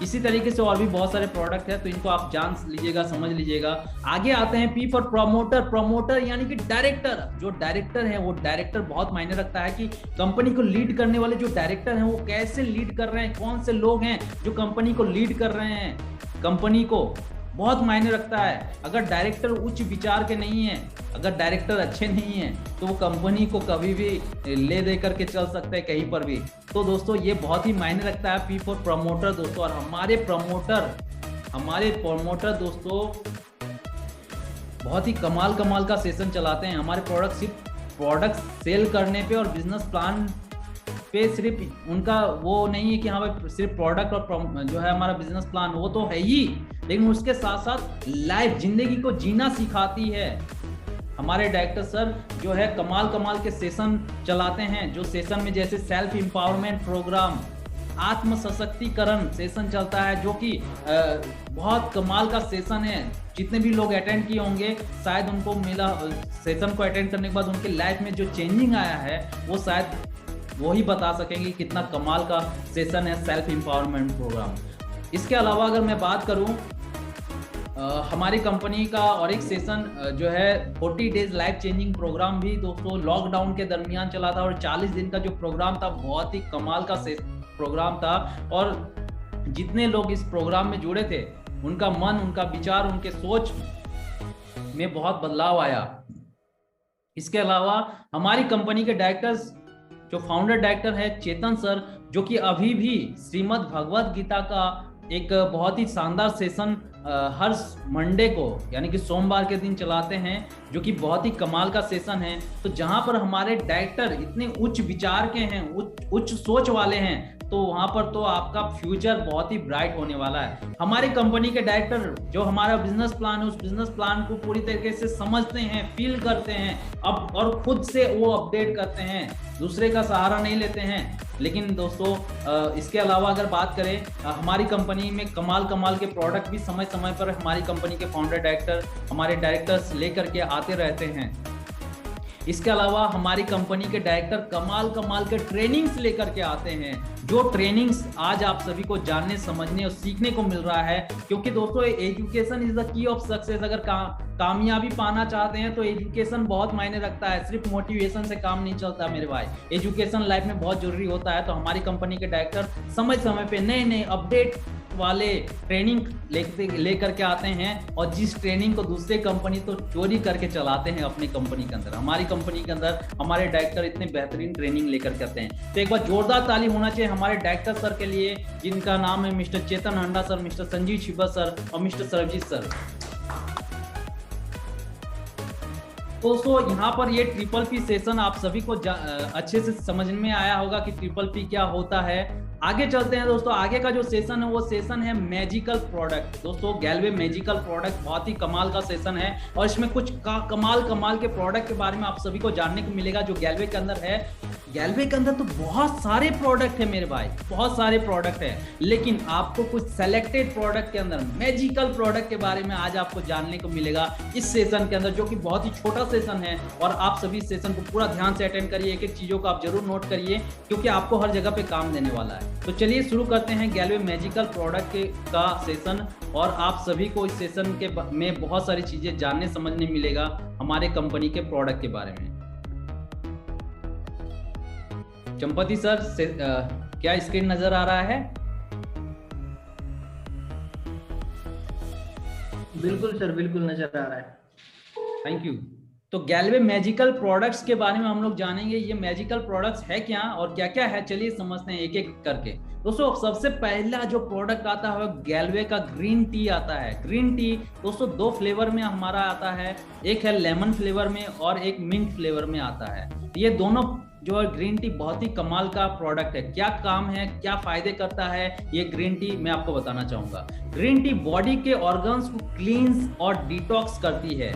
इसी तरीके से और भी बहुत सारे प्रोडक्ट है, तो इनको आप जान लीजिएगा, समझ लीजिएगा। आगे आते हैं पी फॉर प्रमोटर। प्रमोटर यानी कि डायरेक्टर, जो डायरेक्टर है वो डायरेक्टर बहुत मायने रखता है कि कंपनी को लीड करने वाले जो डायरेक्टर हैं वो कैसे लीड कर रहे हैं, कौन से लोग हैं जो कंपनी को लीड कर रहे हैं, कंपनी को बहुत मायने रखता है। अगर डायरेक्टर उच्च विचार के नहीं है, अगर डायरेक्टर अच्छे नहीं है, तो वो कंपनी को कभी भी ले दे करके चल सकता है कहीं पर भी। तो दोस्तों ये बहुत ही मायने रखता है पी फॉर प्रमोटर दोस्तों। और हमारे प्रमोटर दोस्तों बहुत ही कमाल का सेशन चलाते हैं। हमारे प्रोडक्ट सेल करने पे और बिजनेस प्लान पे सिर्फ उनका वो नहीं है कि हाँ भाई सिर्फ प्रोडक्ट और जो है हमारा बिजनेस प्लान वो तो है ही, लेकिन उसके साथ साथ लाइफ जिंदगी को जीना सिखाती है। हमारे डायरेक्टर सर जो है कमाल के सेशन चलाते हैं, जो सेशन में जैसे सेल्फ एम्पावरमेंट प्रोग्राम, आत्म सशक्तिकरण सेशन चलता है, जो कि बहुत कमाल का सेशन है। जितने भी लोग अटेंड किए होंगे शायद उनको मिला, सेशन को अटेंड करने के बाद उनके लाइफ में जो चेंजिंग आया है वो शायद वो ही बता सकेंगे कितना कमाल का सेशन है सेल्फ एम्पावरमेंट प्रोग्राम। इसके अलावा अगर मैं बात करूं हमारी कंपनी का और एक सेशन जो है 40 डेज लाइफ चेंजिंग प्रोग्राम भी दोस्तों लॉकडाउन के दरमियान चला था, और 40 दिन का जो प्रोग्राम था बहुत ही कमाल का प्रोग्राम था, और जितने लोग इस प्रोग्राम में जुड़े थे उनका मन, उनका विचार, उनके सोच में बहुत बदलाव आया। इसके अलावा हमारी कंपनी के डायरेक्टर्स, जो फाउंडर डायरेक्टर है चेतन सर, जो कि अभी भी श्रीमद् भगवत गीता का एक बहुत ही शानदार सेशन हर मंडे को यानी कि सोमवार के दिन चलाते हैं, जो कि बहुत ही कमाल का सेशन है। तो जहां पर हमारे डायरेक्टर इतने उच्च विचार के हैं, उच्च सोच वाले हैं, तो वहां पर तो आपका फ्यूचर बहुत ही ब्राइट होने वाला है। हमारी कंपनी के डायरेक्टर जो हमारा बिजनेस प्लान है, उस बिजनेस प्लान को पूरी तरीके से समझते हैं, फील करते हैं अब, और खुद से वो अपडेट करते हैं, दूसरे का सहारा नहीं लेते हैं। लेकिन दोस्तों इसके अलावा अगर बात करें, हमारी कंपनी में कमाल के प्रोडक्ट भी समय समय पर हमारी कंपनी के फाउंडर डायरेक्टर, हमारे डायरेक्टर्स लेकर के आते रहते हैं। इसके अलावा हमारी कंपनी के डायरेक्टर कमाल के ट्रेनिंग्स लेकर के आते हैं, जो ट्रेनिंग्स आज आप सभी को जानने, समझने और सीखने को मिल रहा है। क्योंकि दोस्तों education is the key of success. अगर कामयाबी पाना चाहते हैं तो एजुकेशन बहुत मायने रखता है, सिर्फ मोटिवेशन से काम नहीं चलता मेरे भाई, एजुकेशन लाइफ में बहुत जरूरी होता है। तो हमारी कंपनी के डायरेक्टर समय समय पे नए अपडेट वाले ट्रेनिंग लेकर के आते हैं, और जिस ट्रेनिंग को दूसरे कंपनी तो चोरी करके चलाते हैं अपनी कंपनी के अंदर, हमारी कंपनी के अंदर हमारे डायरेक्टर इतने बेहतरीन ट्रेनिंग लेकर के आते हैं। तो एक बार जोरदार ताली होना चाहिए हमारे डायरेक्टर सर के लिए, जिनका नाम है मिस्टर चेतन हंडा sir, mister Sanjeev Shiva sir और मिस्टर सरबजीत सर। दोस्तों यहाँ पर ये ट्रिपल पी सेशन आप सभी को अच्छे से समझ में आया होगा कि ट्रिपल पी क्या होता है। आगे चलते हैं दोस्तों, आगे का जो सेशन है वो सेशन है मैजिकल प्रोडक्ट। दोस्तों गैलवे मैजिकल प्रोडक्ट बहुत ही कमाल का सेशन है, और इसमें कुछ कमाल के प्रोडक्ट के बारे में आप सभी को जानने को मिलेगा जो गैलवे के अंदर है। गैलवे के अंदर तो बहुत सारे प्रोडक्ट है मेरे भाई, बहुत सारे प्रोडक्ट है, लेकिन आपको कुछ सेलेक्टेड प्रोडक्ट के अंदर मैजिकल प्रोडक्ट के बारे में आज आपको जानने को मिलेगा इस सेशन के अंदर, जो कि बहुत ही छोटा सेशन है। और आप सभी सेशन को पूरा ध्यान से अटेंड करिए, एक चीजों को आप जरूर नोट करिए, क्योंकि आपको हर जगह पे काम देने वाला है। तो चलिए शुरू करते हैं गैलवे मैजिकल प्रोडक्ट का सेशन, और आप सभी को इस सेशन के में बहुत सारी चीजें जानने समझने मिलेगा हमारे कंपनी के प्रोडक्ट के बारे में। चंपति सर क्या स्क्रीन नजर आ रहा है? बिल्कुल सर, बिल्कुल नजर आ रहा है। Thank you. तो गैलवे मैजिकल प्रोडक्ट्स के बारे में हम लोग जानेंगे, ये मैजिकल प्रोडक्ट्स है क्या और क्या क्या है, चलिए समझते हैं एक एक करके। दोस्तों सबसे पहला जो प्रोडक्ट आता है गैलवे का ग्रीन टी आता है। ग्रीन टी दोस्तों दो फ्लेवर में हमारा आता है, एक है लेमन फ्लेवर में और एक मिंट फ्लेवर में आता है। ये दोनों जो है ग्रीन टी बहुत ही कमाल का प्रोडक्ट है। क्या काम है, क्या फायदे करता है ये ग्रीन टी, मैं आपको बताना चाहूंगा। ग्रीन टी बॉडी के ऑर्गन्स को क्लींस और डिटॉक्स करती है।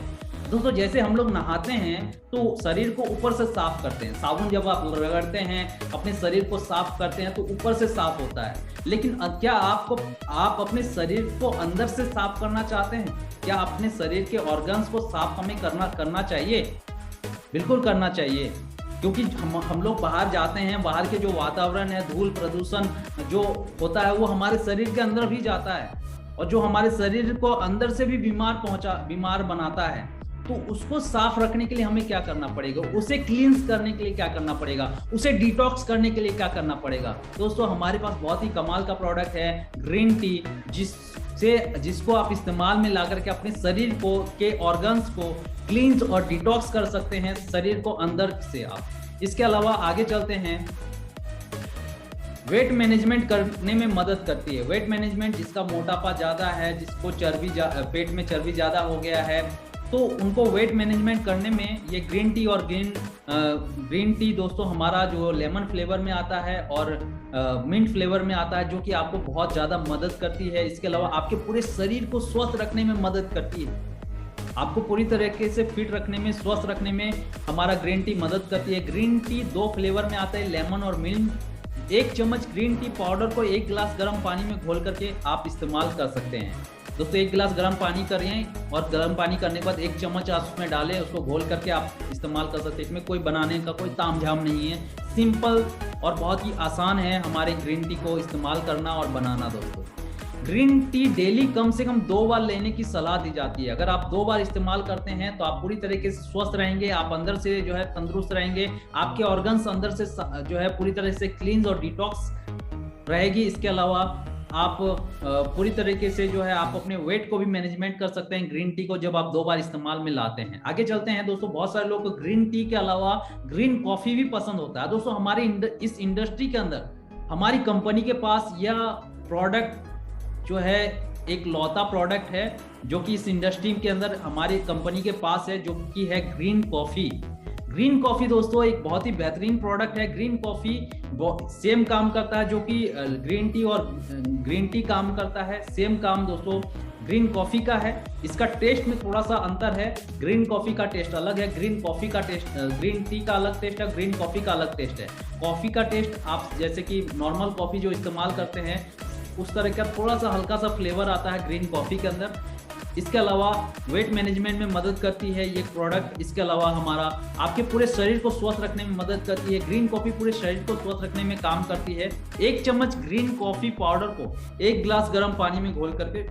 दोस्तों जैसे हम लोग नहाते हैं तो शरीर को ऊपर से साफ करते हैं, साबुन जब आप रगड़ते हैं अपने शरीर को साफ करते हैं तो ऊपर से साफ होता है, लेकिन क्या आप अपने शरीर को अंदर से साफ करना चाहते हैं? क्या अपने शरीर के ऑर्गन्स को साफ हमें करना चाहिए? बिल्कुल करना चाहिए, क्योंकि हम लोग बाहर जाते हैं, बाहर के जो वातावरण है, धूल प्रदूषण जो होता है वो हमारे शरीर के अंदर भी जाता है, और जो हमारे शरीर को अंदर से भी बीमार बनाता है। तो उसको साफ रखने के लिए हमें क्या करना पड़ेगा, उसे क्लींस करने के लिए क्या करना पड़ेगा, उसे डिटॉक्स करने के लिए क्या करना पड़ेगा। दोस्तों हमारे पास बहुत ही कमाल का प्रोडक्ट है ग्रीन टी, जिसको आप इस्तेमाल में ला करके अपने शरीर को के ऑर्गन्स को क्लींस और डिटॉक्स कर सकते हैं शरीर को अंदर से आप। इसके अलावा आगे चलते हैं, वेट मैनेजमेंट करने में मदद करती है। वेट मैनेजमेंट, जिसका मोटापा ज़्यादा है, जिसको पेट में चर्बी ज़्यादा हो गया है, तो उनको वेट मैनेजमेंट करने में ये ग्रीन टी और ग्रीन टी दोस्तों हमारा जो लेमन फ्लेवर में आता है और मिंट फ्लेवर में आता है, जो कि आपको बहुत ज़्यादा मदद करती है। इसके अलावा आपके पूरे शरीर को स्वस्थ रखने में मदद करती है, आपको पूरी तरीके से फिट रखने में, स्वस्थ रखने में हमारा ग्रीन टी मदद करती है। ग्रीन टी दो फ्लेवर में आता है, लेमन और मिंट। 1 चम्मच ग्रीन टी पाउडर को 1 गिलास गर्म पानी में घोल करके आप इस्तेमाल कर सकते हैं। दोस्तों 1 गिलास गर्म पानी करें और गर्म पानी करने के बाद 1 चम्मच आप उसमें डालें, उसको घोल करके आप इस्तेमाल कर सकते हैं। इसमें कोई बनाने का कोई तामझाम नहीं है, सिंपल और बहुत ही आसान है हमारे ग्रीन टी को इस्तेमाल करना और बनाना। दोस्तों ग्रीन टी डेली कम से कम 2 बार लेने की सलाह दी जाती है। अगर आप 2 बार इस्तेमाल करते हैं तो आप पूरी तरीके से स्वस्थ रहेंगे, आप अंदर से जो है तंदुरुस्त रहेंगे, आपके ऑर्गन्स अंदर से जो है पूरी तरह से क्लींस और डिटॉक्स रहेगी। इसके अलावा आप पूरी तरीके से जो है आप अपने वेट को भी मैनेजमेंट कर सकते हैं ग्रीन टी को जब आप 2 बार इस्तेमाल में लाते हैं। आगे चलते हैं दोस्तों, बहुत सारे लोग को ग्रीन टी के अलावा ग्रीन कॉफी भी पसंद होता है। दोस्तों हमारे इस इंडस्ट्री के अंदर हमारी कंपनी के पास यह प्रोडक्ट जो है एक लौता प्रोडक्ट है जो कि इस इंडस्ट्री के अंदर हमारी कंपनी के पास है, जो कि है ग्रीन कॉफी। ग्रीन कॉफी दोस्तों एक बहुत ही बेहतरीन प्रोडक्ट है। ग्रीन कॉफी सेम काम करता है जो कि ग्रीन टी और ग्रीन टी काम करता है, सेम काम दोस्तों ग्रीन कॉफी का है। इसका टेस्ट में थोड़ा सा अंतर है, ग्रीन कॉफी का टेस्ट अलग है, ग्रीन कॉफी का टेस्ट, ग्रीन टी का अलग टेस्ट है, ग्रीन कॉफी का अलग टेस्ट है। कॉफी का टेस्ट आप जैसे कि नॉर्मल कॉफी जो इस्तेमाल करते हैं उस तरह का थोड़ा सा हल्का सा फ्लेवर आता है ग्रीन कॉफी के अंदर। इसके अलावा वेट मैनेजमेंट में मदद करती है ये प्रोडक्ट। इसके अलावा हमारा आपके पूरे शरीर को स्वस्थ रखने में मदद करती है। ग्रीन कॉफी पूरे शरीर को स्वस्थ रखने में काम करती है। 1 चम्मच ग्रीन कॉफी पाउडर को 1 गिलास गर्म पानी में घोल करके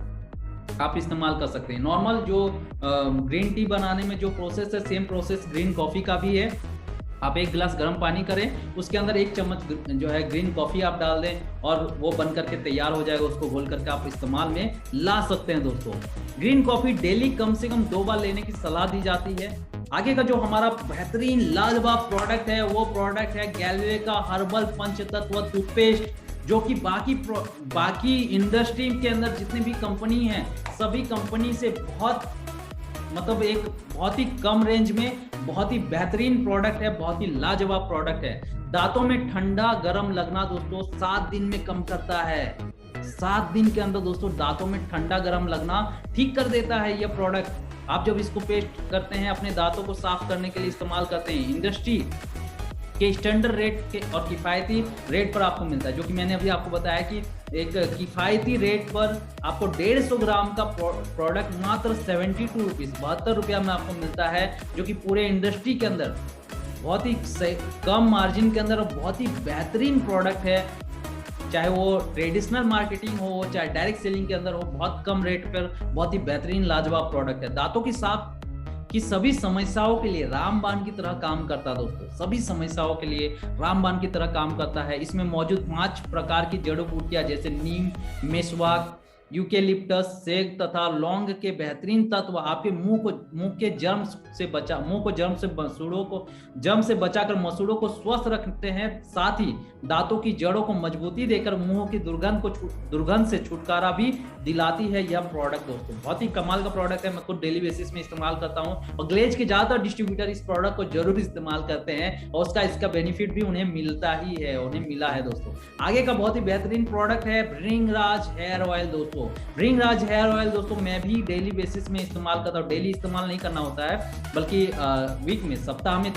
आप इस्तेमाल कर सकते हैं। नॉर्मल जो ग्रीन टी बनाने में जो प्रोसेस है सेम प्रोसेस ग्रीन कॉफी का भी है। आप 1 गिलास गर्म पानी करें, उसके अंदर 1 चम्मच जो है ग्रीन कॉफी आप डाल दें और वो बन करके तैयार हो जाएगा। उसको घोल करके आप इस्तेमाल में ला सकते हैं। दोस्तों ग्रीन कॉफी डेली कम से कम 2 बार लेने की सलाह दी जाती है। आगे का जो हमारा बेहतरीन लाजवाब प्रोडक्ट है वो प्रोडक्ट है गैलेवे का हर्बल पंचतत्व टूथपेस्ट, जो कि बाकी इंडस्ट्री के अंदर जितनी भी कंपनी है सभी कंपनी से बहुत ही कम रेंज में बहुत ही बेहतरीन प्रोडक्ट है, बहुत ही लाजवाब प्रोडक्ट है। दांतों में ठंडा गरम लगना दोस्तों 7 दिन में कम करता है। 7 दिन के अंदर दोस्तों दांतों में ठंडा गरम लगना ठीक कर देता है यह प्रोडक्ट। आप जब इसको पेस्ट करते हैं अपने दांतों को साफ करने के लिए इस्तेमाल करते हैं, इंडस्ट्री के स्टैंडर्ड रेट के और किफ़ायती रेट पर आपको मिलता है, जो कि मैंने अभी आपको बताया कि एक किफ़ायती रेट पर आपको 150 ग्राम का प्रोडक्ट मात्र 72 रुपीज़ 72 रुपया में आपको मिलता है, जो कि पूरे इंडस्ट्री के अंदर बहुत ही कम मार्जिन के अंदर बहुत ही बेहतरीन प्रोडक्ट है। चाहे वो ट्रेडिशनल मार्केटिंग हो चाहे डायरेक्ट सेलिंग के अंदर हो, बहुत कम रेट पर बहुत ही बेहतरीन लाजवाब प्रोडक्ट है। दांतों की साफ कि सभी समस्याओं के लिए रामबाण की तरह काम करता है। दोस्तों सभी समस्याओं के लिए रामबाण की तरह काम करता है। इसमें मौजूद 5 प्रकार की जड़ी बूटियां जैसे नीम, मेसवाक, यूकेलिप्टस, सेग तथा लौंग के बेहतरीन तत्व आपके मुंह के जर्म से बचाकर मसूड़ों को स्वस्थ रखते हैं। साथ ही दांतों की जड़ों को मजबूती देकर मुंह की दुर्गंध से छुटकारा भी दिलाती है यह प्रोडक्ट। दोस्तों बहुत ही कमाल का प्रोडक्ट है, मैं खुद डेली बेसिस में इस्तेमाल करता हूं और ग्लेज के ज्यादातर डिस्ट्रीब्यूटर इस प्रोडक्ट को जरूर इस्तेमाल करते हैं और इसका बेनिफिट भी उन्हें मिला है। दोस्तों आगे का बहुत ही बेहतरीन प्रोडक्ट है भृंगराज हेयर ऑयल। दोस्तों भृंगराज हेयर ऑयल दोस्तों मैं भी डेली बेसिस में इस्तेमाल करता हूँ। डेली इस्तेमाल नहीं करना होता है, बल्कि वीक में सप्ताह में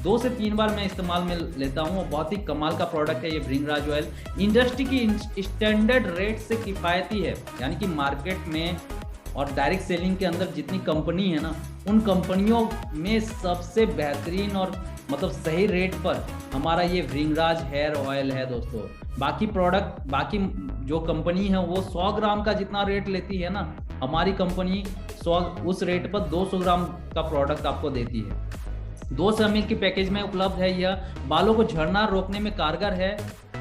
2 से 3 बार मैं इस्तेमाल में लेता हूँ। बहुत ही कमाल का प्रोडक्ट है ये भृंगराज ऑयल। इंडस्ट्री की स्टैंडर्ड रेट से किफायती है, यानी कि मार्केट में और डायरेक्ट सेलिंग के अंदर जितनी कंपनी है ना, उन कंपनियों में सबसे बेहतरीन और सही रेट पर हमारा ये भृंगराज हेयर ऑयल है। दोस्तों बाकी जो कंपनी है वो 100 ग्राम का जितना रेट लेती है ना, हमारी कंपनी उस रेट पर 200 ग्राम का प्रोडक्ट आपको देती है। 200 ml की पैकेज में उपलब्ध है। यह बालों को झड़ना रोकने में कारगर है,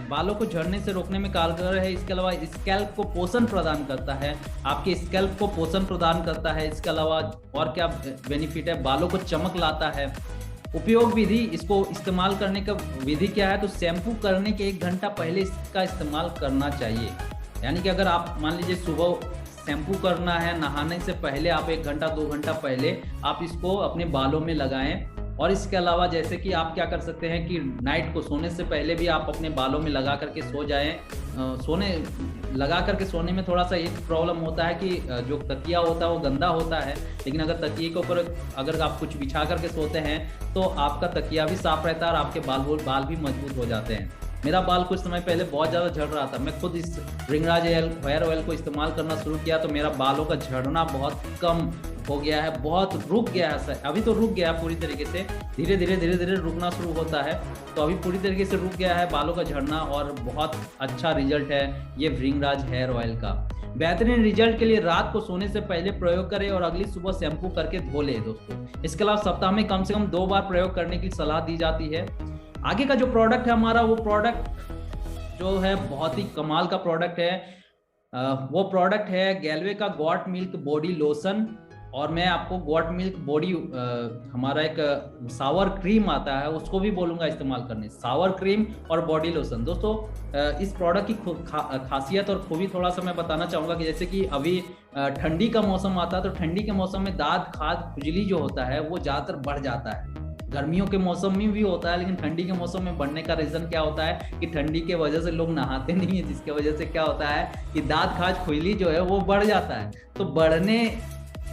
बालों को झड़ने से रोकने में कारगर है। इसके अलावा स्कैल्प को पोषण प्रदान करता है, आपके स्कैल्प को पोषण प्रदान करता है। इसके अलावा और क्या बेनिफिट है, बालों को चमक लाता है। उपयोग विधि, इसको इस्तेमाल करने का विधि क्या है, तो शैम्पू करने के 1 घंटा पहले इसका इस्तेमाल करना चाहिए। यानी कि अगर आप मान लीजिए सुबह शैम्पू करना है, नहाने से पहले आप 1 घंटा 2 घंटा पहले आप इसको अपने बालों में लगाएं। और इसके अलावा जैसे कि आप क्या कर सकते हैं कि नाइट को सोने से पहले भी आप अपने बालों में लगा करके सो जाएं। लगा करके सोने में थोड़ा सा एक प्रॉब्लम होता है कि जो तकिया होता है वो गंदा होता है, लेकिन अगर तकिए के ऊपर अगर आप कुछ बिछा करके सोते हैं तो आपका तकिया भी साफ रहता है और आपके बाल भी मजबूत हो जाते हैं। मेरा बाल कुछ समय पहले बहुत ज़्यादा झड़ रहा था। मैं खुद इस भृंगराज हेयर ऑयल को इस्तेमाल करना शुरू किया तो मेरा बालों का झड़ना बहुत कम हो गया है, बहुत रुक गया है। अभी तो रुक गया है पूरी तरीके से, धीरे धीरे रुकना शुरू होता है। तो अभी पूरी तरीके से रुक गया है बालों का झड़ना और बहुत अच्छा रिजल्ट है ये भृंगराज हेयर ऑयल का। बेहतरीन रिजल्ट के लिए रात को सोने से पहले प्रयोग करें और अगली सुबह शैम्पू करके धो ले दोस्तों। इसके अलावा सप्ताह में कम से कम 2 बार प्रयोग करने की सलाह दी जाती है। आगे का जो प्रोडक्ट है हमारा, वो प्रोडक्ट जो है बहुत ही कमाल का प्रोडक्ट है। वो प्रोडक्ट है गैलवे का गॉट मिल्क बॉडी लोशन। और मैं आपको गॉट मिल्क बॉडी हमारा एक सावर क्रीम आता है उसको भी बोलूंगा इस्तेमाल करने, सावर क्रीम और बॉडी लोशन। दोस्तों इस प्रोडक्ट की खासियत और खूबी थोड़ा सा मैं बताना चाहूँगा कि जैसे कि अभी ठंडी का मौसम आता है तो ठंडी के मौसम में दांत खाज खुजली जो होता है वो ज़्यादातर बढ़ जाता है। गर्मियों के मौसम में भी होता है लेकिन ठंडी के मौसम में बढ़ने का रीज़न क्या होता है कि ठंडी के वजह से लोग नहाते नहीं है, जिसके वजह से क्या होता है कि दांत खाज खुजली जो है वो बढ़ जाता है। तो बढ़ने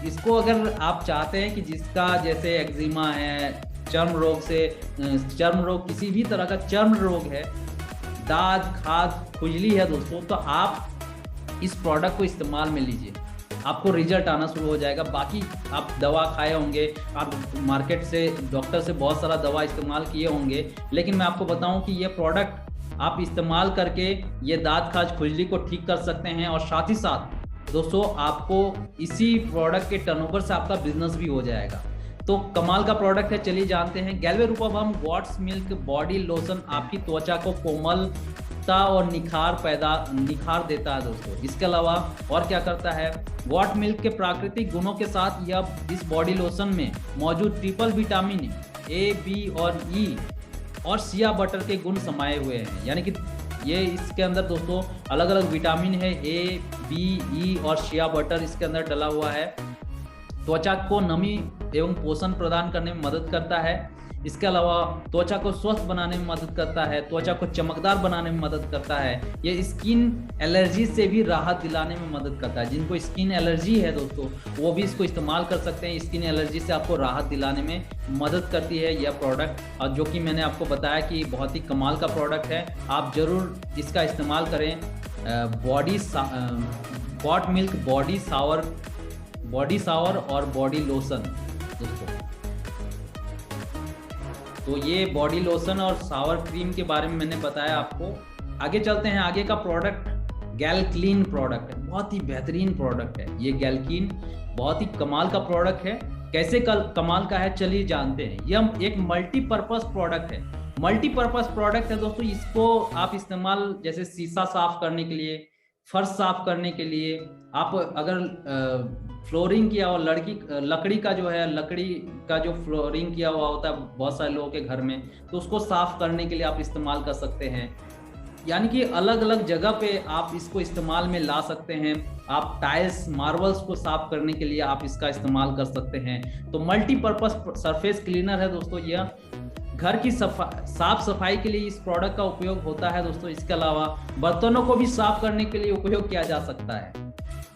इसको अगर आप चाहते हैं कि जिसका जैसे एक्जिमा है, चर्म रोग किसी भी तरह का चर्म रोग है, दाद खाज खुजली है दोस्तों, तो आप इस प्रोडक्ट को इस्तेमाल में लीजिए, आपको रिजल्ट आना शुरू हो जाएगा। बाकी आप दवा खाए होंगे, आप मार्केट से डॉक्टर से बहुत सारा दवा इस्तेमाल किए होंगे, लेकिन मैं आपको बताऊं कि ये प्रोडक्ट आप इस्तेमाल करके ये दाद खाज खुजली को ठीक कर सकते हैं। और साथ ही साथ दोस्तों आपको इसी प्रोडक्ट के टर्नओवर से आपका बिजनेस भी हो जाएगा। तो कमाल का प्रोडक्ट है, चलिए जानते हैं। गैलवे रूपाभम गॉट्स मिल्क बॉडी लोशन आपकी त्वचा को कोमलता और निखार देता है दोस्तों। इसके अलावा और क्या करता है, गॉट मिल्क के प्राकृतिक गुणों के साथ यह इस बॉडी लोशन में मौजूद ट्रिपल विटामिन ए, बी और ई और शिया बटर के गुण समाये हुए हैं। यानी कि ये इसके अंदर दोस्तों अलग अलग विटामिन है, ए, बी, ई और शिया बटर इसके अंदर डला हुआ है। त्वचा को नमी एवं पोषण प्रदान करने में मदद करता है। इसके अलावा त्वचा को स्वस्थ बनाने में मदद करता है, त्वचा को चमकदार बनाने में मदद करता है। ये स्किन एलर्जी से भी राहत दिलाने में मदद करता है। जिनको स्किन एलर्जी है दोस्तों वो भी इसको इस्तेमाल कर सकते हैं। स्किन एलर्जी से आपको राहत दिलाने में मदद करती है यह प्रोडक्ट, और जो कि मैंने आपको बताया कि बहुत ही कमाल का प्रोडक्ट है। आप ज़रूर इसका इस्तेमाल करें। गॉट मिल्क बॉडी सावर और बॉडी लोशन दोस्तों। तो ये बॉडी लोशन और सावर क्रीम के बारे में मैंने बताया आपको। आगे चलते हैं। आगे का प्रोडक्ट गैलक्लीन प्रोडक्ट है, बहुत ही बेहतरीन प्रोडक्ट है ये गैलक्लीन, बहुत ही कमाल का प्रोडक्ट है। कैसे कमाल का है चलिए जानते हैं। यह एक मल्टीपर्पज प्रोडक्ट है, मल्टीपर्पज प्रोडक्ट है दोस्तों। इसको आप इस्तेमाल जैसे शीशा साफ करने के लिए, फर्श साफ करने के लिए, आप अगर फ्लोरिंग किया और लकड़ी का जो फ्लोरिंग किया हुआ होता है बहुत सारे लोगों के घर में, तो उसको साफ करने के लिए आप इस्तेमाल कर सकते हैं। यानी कि अलग अलग जगह पे आप इसको इस्तेमाल में ला सकते हैं। आप टाइल्स मार्बल्स को साफ करने के लिए आप इसका इस्तेमाल कर सकते हैं। तो मल्टीपर्पज सरफेस क्लीनर है दोस्तों। यह घर की साफ सफाई के लिए इस प्रोडक्ट का उपयोग होता है दोस्तों। इसके अलावा बर्तनों को भी साफ करने के लिए उपयोग किया जा सकता है।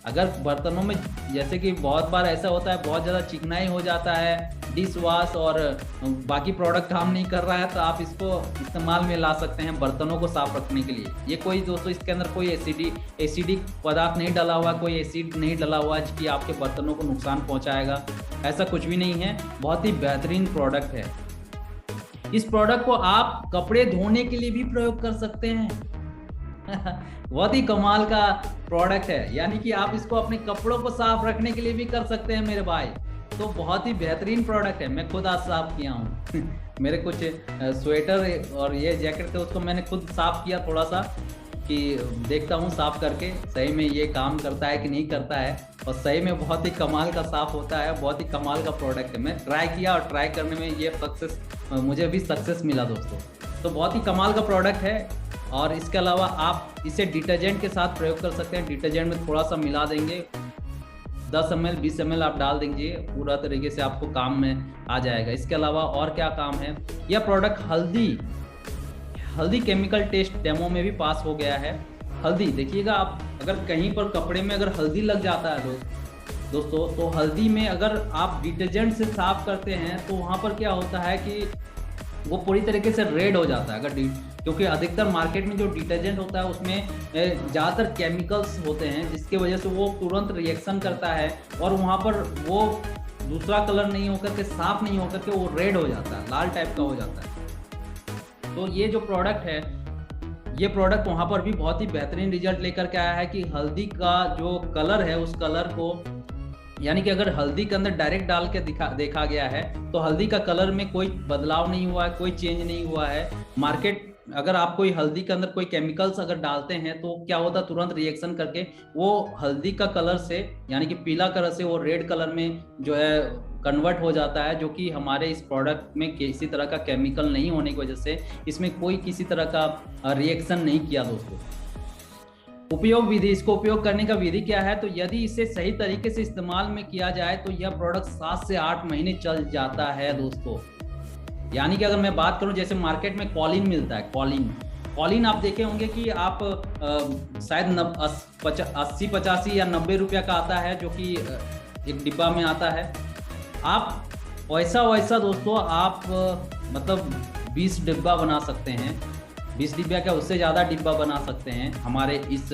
अगर बर्तनों में जैसे कि बहुत बार ऐसा होता है बहुत ज़्यादा चिकनाई हो जाता है, डिश वॉश और बाकी प्रोडक्ट काम नहीं कर रहा है, तो आप इसको इस्तेमाल में ला सकते हैं बर्तनों को साफ रखने के लिए। ये कोई दोस्तों इसके अंदर कोई एसिडिक पदार्थ नहीं डाला हुआ, कोई एसिड नहीं डाला हुआ कि आपके बर्तनों को नुकसान पहुंचाएगा, ऐसा कुछ भी नहीं है। बहुत ही बेहतरीन प्रोडक्ट है। इस प्रोडक्ट को आप कपड़े धोने के लिए भी प्रयोग कर सकते हैं। बहुत ही कमाल का प्रोडक्ट है। यानी कि आप इसको अपने कपड़ों को साफ रखने के लिए भी कर सकते हैं मेरे भाई। तो बहुत ही बेहतरीन प्रोडक्ट है। मैं खुद आज साफ किया हूँ मेरे कुछ स्वेटर और ये जैकेट थे उसको मैंने खुद साफ किया थोड़ा सा, कि देखता हूँ साफ करके सही में ये काम करता है कि नहीं करता है। और सही में बहुत ही कमाल का साफ होता है, बहुत ही कमाल का प्रोडक्ट है। मैं ट्राई किया और ट्राई करने में ये मुझे भी सक्सेस मिला दोस्तों। तो बहुत ही कमाल का प्रोडक्ट है। और इसके अलावा आप इसे डिटर्जेंट के साथ प्रयोग कर सकते हैं। डिटर्जेंट में थोड़ा सा मिला देंगे, 10 ml 20 ml आप डाल देंगे, पूरा तरीके से आपको काम में आ जाएगा। इसके अलावा और क्या काम है, यह प्रोडक्ट हल्दी केमिकल टेस्ट डेमो में भी पास हो गया है। हल्दी देखिएगा, आप अगर कहीं पर कपड़े में अगर हल्दी लग जाता है दोस्तों, तो हल्दी में अगर आप डिटर्जेंट से साफ करते हैं तो वहाँ पर क्या होता है कि वो पूरी तरीके से रेड हो जाता है। क्योंकि अधिकतर मार्केट में जो डिटर्जेंट होता है उसमें ज़्यादातर केमिकल्स होते हैं, जिसकी वजह से वो तुरंत रिएक्शन करता है और वहाँ पर वो दूसरा कलर नहीं होकर के, साफ नहीं होकर के वो रेड हो जाता है, लाल टाइप का हो जाता है। तो ये जो प्रोडक्ट है, ये प्रोडक्ट वहाँ पर भी बहुत ही बेहतरीन रिजल्ट लेकर के आया है कि हल्दी का जो कलर है उस कलर को, यानी कि अगर हल्दी के अंदर डायरेक्ट डाल के देखा गया है तो हल्दी का कलर में कोई बदलाव नहीं हुआ है, कोई चेंज नहीं हुआ है। मार्केट अगर आप कोई हल्दी के अंदर कोई केमिकल्स अगर डालते हैं तो क्या होता है, तुरंत रिएक्शन करके वो हल्दी का कलर से, यानी कि पीला कलर से वो रेड कलर में जो है कन्वर्ट हो जाता है, जो कि हमारे इस प्रोडक्ट में किसी तरह का केमिकल नहीं होने की वजह से इसमें कोई किसी तरह का रिएक्शन नहीं किया। दोस्तों उपयोग विधि, इसको उपयोग करने का विधि क्या है, तो यदि इसे सही तरीके से इस्तेमाल में किया जाए तो यह प्रोडक्ट 7 से 8 महीने चल जाता है दोस्तों। यानी कि अगर मैं बात करूं, जैसे मार्केट में कॉलिन मिलता है, कॉलिन आप देखे होंगे कि आप शायद 80, 85 या 90 रुपया का आता है, जो कि एक डिब्बा में आता है। आप वैसा दोस्तों आप मतलब 20 डिब्बा बना सकते हैं, 20 डिब्बा क्या उससे ज़्यादा डिब्बा बना सकते हैं हमारे इस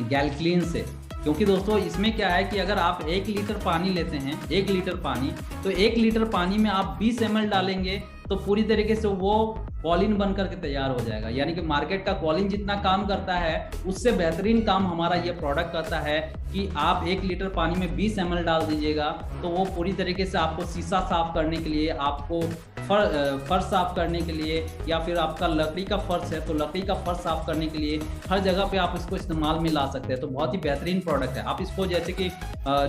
गैलक्लीन से। क्योंकि दोस्तों इसमें क्या है कि अगर आप 1 लीटर पानी लेते हैं, 1 लीटर पानी, तो 1 लीटर पानी में आप 20 ml डालेंगे तो पूरी तरीके से वो कॉलिन बन करके तैयार हो जाएगा। यानी कि मार्केट का कॉलिन जितना काम करता है उससे बेहतरीन काम हमारा ये प्रोडक्ट करता है कि आप 1 लीटर पानी में 20 ml डाल दीजिएगा तो वो पूरी तरीके से आपको शीशा साफ करने के लिए, आपको फर्श साफ करने के लिए, या फिर आपका लकड़ी का फर्श है तो लकड़ी का फर्श साफ करने के लिए हर जगह पे आप इसको इस्तेमाल में ला सकते हैं। तो बहुत ही बेहतरीन प्रोडक्ट है। आप इसको, जैसे कि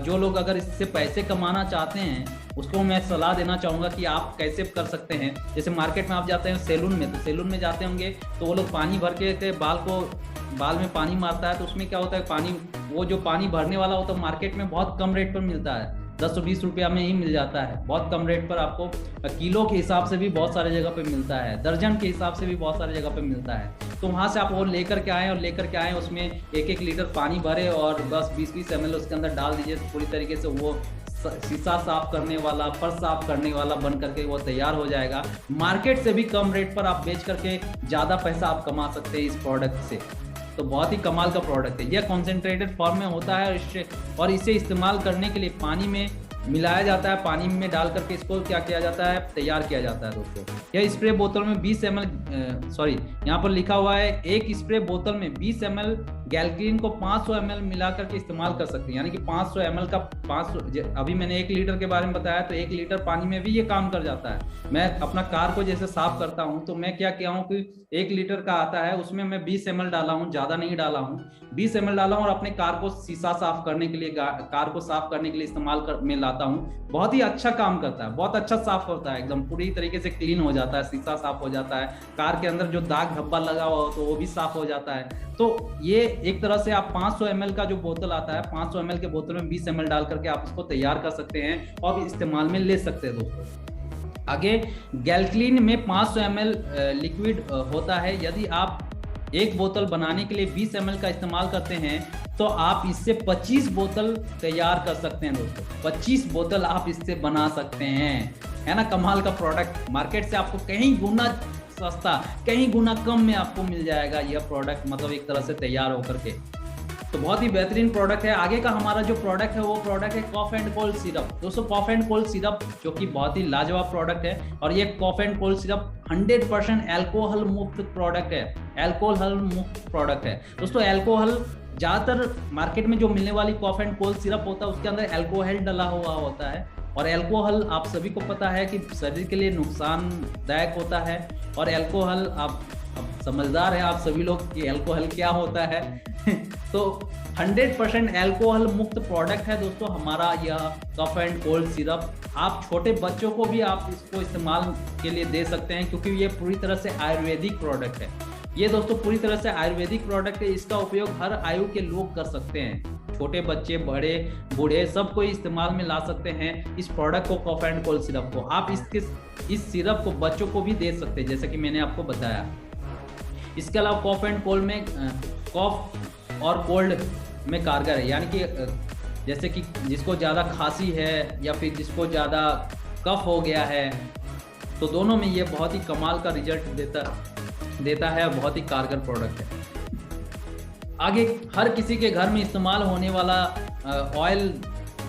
जो लोग अगर इससे पैसे कमाना चाहते हैं उसको मैं सलाह देना चाहूँगा कि आप कैसे कर सकते हैं। जैसे मार्केट में आप जाते हैं सैलून में, तो सैलून में जाते होंगे तो वो लोग पानी भर के बाल में पानी मारता है, तो उसमें क्या होता है, पानी, वो जो पानी भरने वाला होता है मार्केट में बहुत कम रेट पर मिलता है, 10-20 रुपया में ही मिल जाता है। बहुत कम रेट पर आपको किलो के हिसाब से भी बहुत सारे जगह पे मिलता है, दर्जन के हिसाब से भी बहुत सारे जगह पे मिलता है। तो वहाँ से आप वो लेकर के आएँ उसमें 1-1 लीटर पानी भरे और बस 20-20 ml उसके अंदर डाल दीजिए। पूरी तरीके से वो शीशा साफ करने वाला, फर्श साफ करने वाला बन करके वो तैयार हो जाएगा। मार्केट से भी कम रेट पर आप बेच करके ज़्यादा पैसा आप कमा सकते हैं इस प्रोडक्ट से। तो बहुत ही कमाल का प्रोडक्ट है। यह कॉन्सेंट्रेटेड फॉर्म में होता है और इसे इस्तेमाल करने के लिए पानी में मिलाया जाता है, पानी में डाल करके इसको क्या किया जाता है, तैयार किया जाता है दोस्तों। यह स्प्रे बोतल में 20 ml, यहाँ पर लिखा हुआ है एक स्प्रे बोतल में 20 ml गैलक्लीन को 500 ml मिला करके इस्तेमाल कर सकते हैं। यानी कि 500 ml का 500, अभी मैंने 1 लीटर के बारे में बताया, तो 1 लीटर पानी में भी ये काम कर जाता है। मैं अपना कार को जैसे साफ करता हूँ तो मैं क्या किया हूँ कि 1 लीटर का आता है, उसमें मैं 20 ml डाला हूँ, ज़्यादा नहीं डाला हूँ, 20 ml डाला हूँ और अपने कार को शीशा साफ करने के लिए, कार को साफ करने के लिए इस्तेमाल में लाता हूँ। बहुत ही अच्छा काम करता है, बहुत अच्छा साफ होता है, एकदम पूरी तरीके से क्लीन हो जाता है, शीशा साफ हो जाता है, कार के अंदर जो दाग धब्बा लगा हुआ हो तो वो भी साफ हो जाता है। तो ये एक तरह से आप 500 ml का जो बोतल आता है, 500 ml के बोतल में 20 ml डाल करके आप इसको तैयार कर सकते हैं और इस्तेमाल में ले सकते हैं दोस्तों। आगे गैलक्लीन में 500 ml लिक्विड होता है। यदि आप एक बोतल बनाने के लिए 20 ml का इस्तेमाल करते हैं तो आप इससे 25 बोतल तैयार कर सकते हैं दोस्तों। 25 बोतल आप इससे बना सकते हैं, है ना। कमाल का प्रोडक्ट, मार्केट से आपको कहीं गुना सस्ता, कहीं गुना कम में आपको मिल जाएगा यह प्रोडक्ट, मतलब एक तरह से तैयार होकर के। तो बहुत ही बेहतरीन प्रोडक्ट है। आगे का हमारा जो प्रोडक्ट है वो प्रोडक्ट है कॉफ एंड कोल्ड सिरप। दोस्तों कॉफ एंड कोल्ड सिरप जो कि बहुत ही लाजवाब प्रोडक्ट है और ये cough and cold syrup 100% alcohol मुक्त प्रोडक्ट है, अल्कोहल मुक्त प्रोडक्ट है दोस्तों। अल्कोहल ज़्यादातर मार्केट में जो मिलने वाली कॉफ एंड कोल्ड सिरप होता है उसके अंदर अल्कोहल डला हुआ होता है और अल्कोहल आप सभी को पता है कि शरीर के लिए नुकसानदायक होता है। और अल्कोहल आप समझदार हैं आप सभी लोग कि अल्कोहल क्या होता है तो 100% अल्कोहल मुक्त प्रोडक्ट है दोस्तों हमारा यह कॉफ एंड कोल्ड सिरप। आप छोटे बच्चों को भी आप इसको इस्तेमाल के लिए दे सकते हैं क्योंकि ये पूरी तरह से आयुर्वेदिक प्रोडक्ट है। ये दोस्तों पूरी तरह से आयुर्वेदिक प्रोडक्ट है, इसका उपयोग हर आयु के लोग कर सकते हैं, छोटे बच्चे, बड़े, बूढ़े, सब कोई इस्तेमाल में ला सकते हैं इस प्रोडक्ट को, कॉफ एंड कोल्ड सिरप को। आप इस सिरप को बच्चों को भी दे सकते हैं जैसे कि मैंने आपको बताया। इसके अलावा कॉफ एंड कोल्ड में कॉफ और कोल्ड में कारगर है, यानी कि जैसे कि जिसको ज़्यादा खांसी है या फिर जिसको ज़्यादा कफ हो गया है तो दोनों में ये बहुत ही कमाल का रिजल्ट देता है, बहुत ही कारगर प्रोडक्ट है। आगे हर किसी के घर में इस्तेमाल होने वाला ऑयल,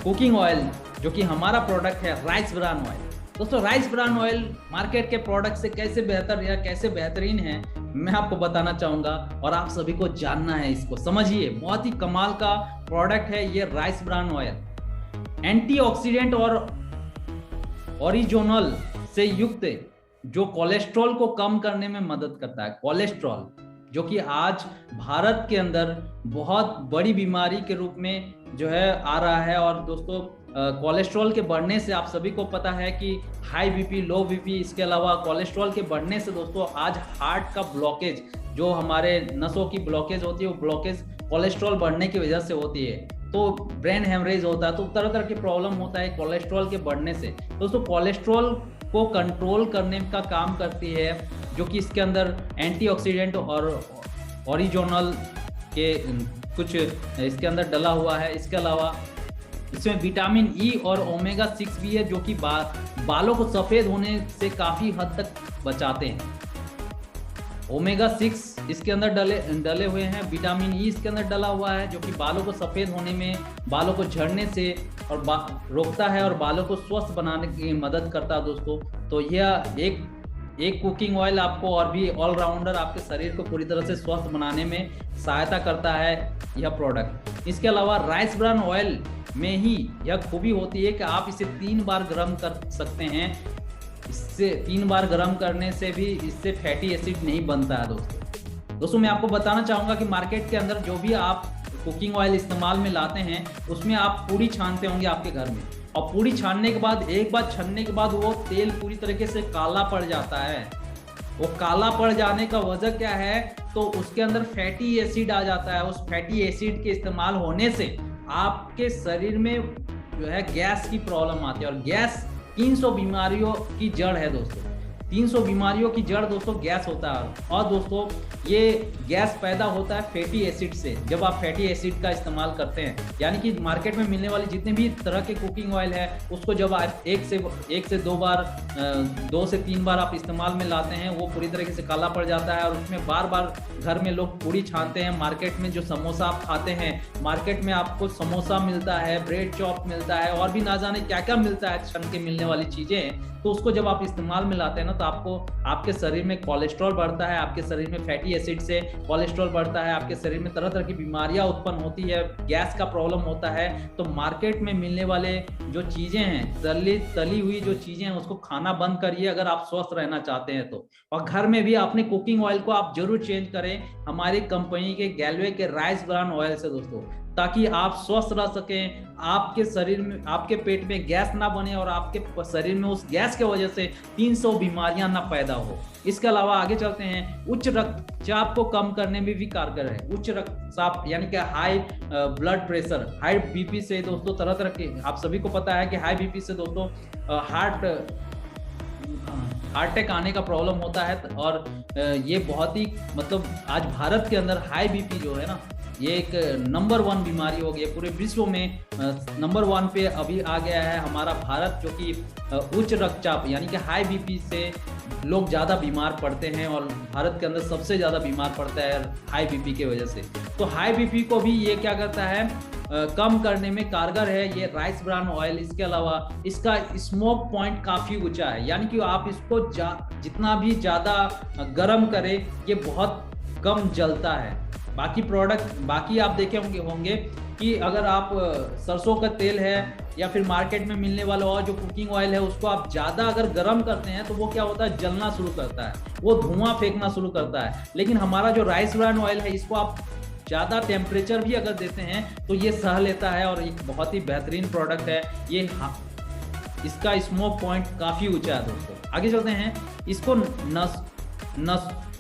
कुकिंग ऑयल, जो कि हमारा प्रोडक्ट है राइस ब्रान ऑयल। दोस्तों राइस ब्रान ऑयल मार्केट के प्रोडक्ट से कैसे बेहतर या कैसे बेहतरीन है, मैं आपको बताना चाहूंगा और आप सभी को जानना है, इसको समझिए। बहुत ही कमाल का प्रोडक्ट है ये राइस ब्रान ऑयल। एंटीऑक्सीडेंट और ओरिजिनल से युक्त जो कोलेस्ट्रॉल को कम करने में मदद करता है। कोलेस्ट्रॉल जो कि आज भारत के अंदर बहुत बड़ी बीमारी के रूप में जो है आ रहा है। और दोस्तों कोलेस्ट्रॉल के बढ़ने से आप सभी को पता है कि हाई बीपी, लो बीपी, इसके अलावा कोलेस्ट्रॉल के बढ़ने से दोस्तों आज हार्ट का ब्लॉकेज, जो हमारे नसों की ब्लॉकेज होती है, वो ब्लॉकेज कोलेस्ट्रॉल बढ़ने की वजह से होती है। तो ब्रेन हेमरेज होता है, तो तरह तरह की प्रॉब्लम होता है कोलेस्ट्रॉल के बढ़ने से। दोस्तों कोलेस्ट्रॉल को कंट्रोल करने का काम करती है, जो कि इसके अंदर एंटीऑक्सीडेंट और ओरिजिनल के कुछ इसके अंदर डला हुआ है। इसके अलावा इसमें विटामिन ई और ओमेगा 6 भी है, जो कि बालों को सफ़ेद होने से काफ़ी हद तक बचाते हैं। ओमेगा 6 इसके अंदर डले हुए हैं, विटामिन ई इसके अंदर डला हुआ है, जो कि बालों को सफ़ेद होने में, बालों को झड़ने से और रोकता है और बालों को स्वस्थ बनाने की मदद करता है दोस्तों। तो यह एक कुकिंग ऑयल आपको और भी ऑलराउंडर आपके शरीर को पूरी तरह से स्वस्थ बनाने में सहायता करता है यह प्रोडक्ट। इसके अलावा राइस ब्रान ऑयल में ही यह खूबी होती है कि आप इसे 3 बार गर्म कर सकते हैं। इससे 3 बार गर्म करने से भी इससे फैटी एसिड नहीं बनता है दोस्तों। मैं आपको बताना चाहूँगा कि मार्केट के अंदर जो भी आप कुकिंग ऑयल इस्तेमाल में लाते हैं, उसमें आप पूड़ी छानते होंगे आपके घर में, और पूड़ी छानने के बाद एक बार छनने के बाद वो तेल पूरी तरीके से काला पड़ जाता है। वो काला पड़ जाने का वजह क्या है, तो उसके अंदर फैटी एसिड आ जाता है। उस फैटी एसिड के इस्तेमाल होने से आपके शरीर में जो है गैस की प्रॉब्लम आती है, और गैस 300 बीमारियों की जड़ है दोस्तों। 300 बीमारियों की जड़ दोस्तों गैस होता है। और दोस्तों ये गैस पैदा होता है फैटी एसिड से, जब आप फैटी एसिड का इस्तेमाल करते हैं। यानी कि मार्केट में मिलने वाले जितने भी तरह के कुकिंग ऑयल है, उसको जब आप एक से दो बार 2 से 3 बार आप इस्तेमाल में लाते हैं, वो पूरी तरीके से काला पड़ जाता है। और उसमें बार बार घर में लोग पूड़ी छानते हैं। मार्केट में जो समोसा आप खाते हैं, मार्केट में आपको समोसा मिलता है, ब्रेड चॉप मिलता है, और भी ना जाने क्या क्या मिलता है छन के मिलने वाली चीज़ें। तो उसको जब आप इस्तेमाल में लाते हैं ना, तो आपको आपके शरीर में कोलेस्ट्रॉल बढ़ता है, आपके शरीर में फैटी एसिड से कोलेस्ट्रॉल बढ़ता है, आपके शरीर में तरह तरह की बीमारियां उत्पन्न होती है, गैस का प्रॉब्लम होता है। तो मार्केट में मिलने वाले जो चीज़ें हैं, तली हुई जो चीज़ें हैं, उसको खाना बंद करिए अगर आप स्वस्थ रहना चाहते हैं तो। और घर में भी अपने कुकिंग ऑयल को आप जरूर चेंज करें हमारी कंपनी के गैलवे के राइस ब्रान ऑयल से दोस्तों, ताकि आप स्वस्थ रह सकें, आपके शरीर में, आपके पेट में गैस ना बने, और आपके शरीर में उस गैस के वजह से 300 बीमारियां ना पैदा हो। इसके अलावा आगे चलते हैं, उच्च रक्तचाप को कम करने में भी कारगर है। उच्च रक्तचाप यानी कि high blood pressure, high BP से दोस्तों तरह तरह के, आप सभी को पता है कि हाई बीपी से दोस्तों हार्ट अटैक आने का प्रॉब्लम होता है। और ये बहुत ही मतलब आज भारत के अंदर हाई बीपी जो है ना, ये एक नंबर 1 बीमारी हो गई है। पूरे विश्व में नंबर 1 पे अभी आ गया है हमारा भारत, जो कि उच्च रक्तचाप यानी कि हाई बीपी से लोग ज़्यादा बीमार पड़ते हैं, और भारत के अंदर सबसे ज़्यादा बीमार पड़ता है हाई बीपी की वजह से। तो हाई बीपी को भी ये क्या करता है, कम करने में कारगर है ये राइस ब्रान ऑयल। इसके अलावा इसका स्मोक पॉइंट काफ़ी ऊंचा है, यानी कि आप इसको जितना भी ज़्यादा गर्म करें, ये बहुत कम जलता है। बाकी आप देखे होंगे कि अगर आप सरसों का तेल है या फिर मार्केट में मिलने वाला और जो कुकिंग ऑयल है, उसको आप ज़्यादा अगर गर्म करते हैं तो वो क्या होता है, जलना शुरू करता है, वो धुआं फेंकना शुरू करता है। लेकिन हमारा जो राइस ब्रान ऑयल है, इसको आप ज़्यादा टेम्परेचर भी अगर देते हैं तो ये सह लेता है, और एक बहुत ही बेहतरीन प्रोडक्ट है ये। इसका स्मोक पॉइंट काफ़ी ऊंचा है दोस्तों। आगे चलते हैं, इसको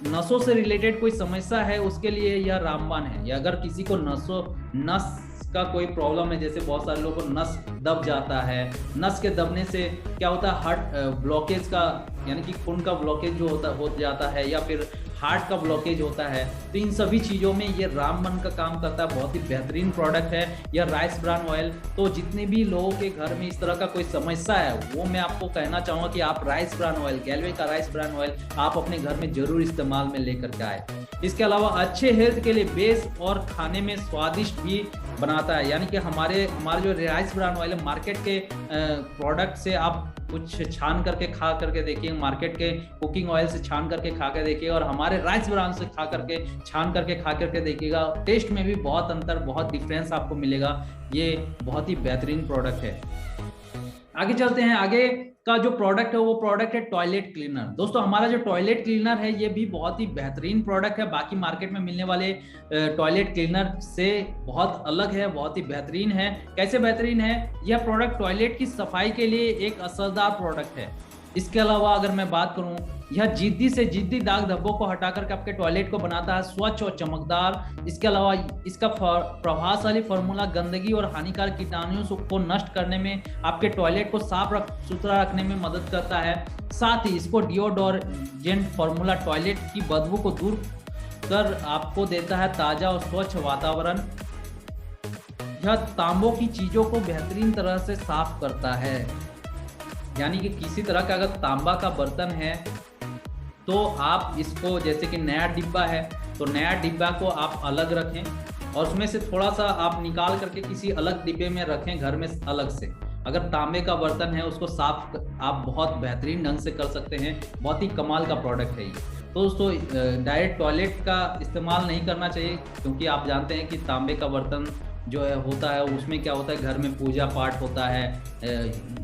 नसों से रिलेटेड कोई समस्या है उसके लिए यह रामबाण है। या अगर किसी को नस का कोई प्रॉब्लम है, जैसे बहुत सारे लोगों को नस दब जाता है, नस के दबने से क्या होता है, हार्ट ब्लॉकेज का यानी कि खून का ब्लॉकेज जो हो जाता है, या फिर हार्ट का ब्लॉकेज होता है, तो इन सभी चीज़ों में ये रामबन का काम करता है। बहुत ही बेहतरीन प्रोडक्ट है यह राइस ब्रान ऑयल। तो जितने भी लोगों के घर में इस तरह का कोई समस्या है वो मैं आपको कहना चाहूँगा कि आप राइस ब्रान ऑयल, गैलवे का राइस ब्रान ऑयल आप अपने घर में जरूर इस्तेमाल में लेकर के आए। इसके अलावा अच्छे हेल्थ के लिए बेस और खाने में स्वादिष्ट भी बनाता है, यानी कि हमारे जो राइस ब्रान ऑयल है मार्केट के प्रोडक्ट से आप कुछ छान करके खा करके देखिए, मार्केट के कुकिंग ऑयल से छान करके खा के देखिए और हमारे राइस ब्रान से छान करके खा करके देखिएगा, टेस्ट में भी बहुत अंतर, बहुत डिफरेंस आपको मिलेगा। ये बहुत ही बेहतरीन प्रोडक्ट है। आगे चलते हैं। आगे का जो प्रोडक्ट है वो प्रोडक्ट है टॉयलेट क्लीनर। दोस्तों हमारा जो टॉयलेट क्लीनर है ये भी बहुत ही बेहतरीन प्रोडक्ट है, बाकी मार्केट में मिलने वाले टॉयलेट क्लीनर से बहुत अलग है, बहुत ही बेहतरीन है। कैसे बेहतरीन है? यह प्रोडक्ट टॉयलेट की सफाई के लिए एक असरदार प्रोडक्ट है। इसके अलावा अगर मैं बात करूं, यह जिद्दी से जिद्दी दाग धब्बों को हटाकर के आपके टॉयलेट को बनाता है स्वच्छ और चमकदार। इसके अलावा इसका प्रभावशाली फॉर्मूला गंदगी और हानिकारक कीटाणुओं को नष्ट करने में, आपके टॉयलेट को साफ सुथरा रखने में मदद करता है। साथ ही इसको डिओडोरेंट फॉर्मूला टॉयलेट की बदबू को दूर कर आपको देता है ताजा और स्वच्छ वातावरण। यह तांबों की चीजों को बेहतरीन तरह से साफ करता है, यानी कि किसी तरह का अगर तांबा का बर्तन है तो आप इसको, जैसे कि नया डिब्बा है तो नया डिब्बा को आप अलग रखें और उसमें से थोड़ा सा आप निकाल करके किसी अलग डिब्बे में रखें घर में अलग से। अगर तांबे का बर्तन है उसको साफ आप बहुत बेहतरीन ढंग से कर सकते हैं। बहुत ही कमाल का प्रोडक्ट है ये। तो दोस्तों डायरेक्ट टॉयलेट का इस्तेमाल नहीं करना चाहिए, क्योंकि आप जानते हैं कि तांबे का बर्तन जो है होता है उसमें क्या होता है, घर में पूजा पाठ होता है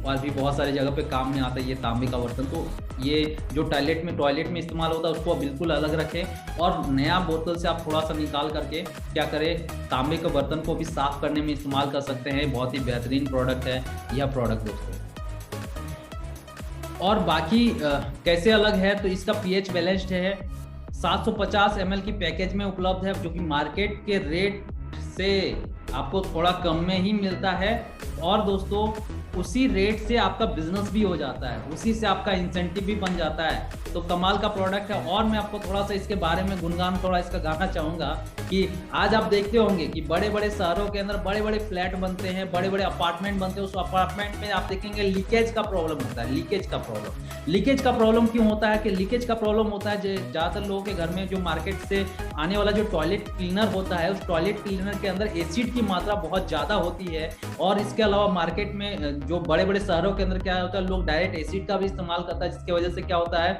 और भी बहुत सारी जगह पे काम में आता है ये तांबे का बर्तन। तो ये जो टॉयलेट में इस्तेमाल होता है उसको बिल्कुल अलग रखें और नया बोतल से आप थोड़ा सा निकाल करके क्या करें, तांबे के बर्तन को भी साफ करने में इस्तेमाल कर सकते हैं। बहुत ही बेहतरीन प्रोडक्ट है यह प्रोडक्ट दोस्तों। और बाकी कैसे अलग है, तो इसका pH बैलेंस्ड है, 750 ml की पैकेज में उपलब्ध है, जो कि मार्केट के रेट से आपको थोड़ा कम में ही मिलता है। और दोस्तों उसी रेट से आपका बिजनेस भी हो जाता है, उसी से आपका इंसेंटिव भी बन जाता है। तो कमाल का प्रोडक्ट है। और मैं आपको थोड़ा सा इसके बारे में गुणगान थोड़ा इसका गाना चाहूँगा कि आज आप देखते होंगे कि बड़े बड़े शहरों के अंदर बड़े बड़े फ्लैट बनते हैं, बड़े बड़े अपार्टमेंट बनते हैं। उस अपार्टमेंट में आप देखेंगे लीकेज का प्रॉब्लम होता है। लीकेज का प्रॉब्लम क्यों होता है? कि लीकेज का प्रॉब्लम होता है ज़्यादातर लोगों के घर में जो मार्केट से आने वाला जो टॉयलेट क्लीनर होता है, उस टॉयलेट क्लीनर के अंदर एसिड की मात्रा बहुत ज़्यादा होती है। और इसके अलावा मार्केट में जो बड़े बड़े शहरों के अंदर क्या होता है, लोग डायरेक्ट एसिड का भी इस्तेमाल करता है, जिसकी वजह से क्या होता है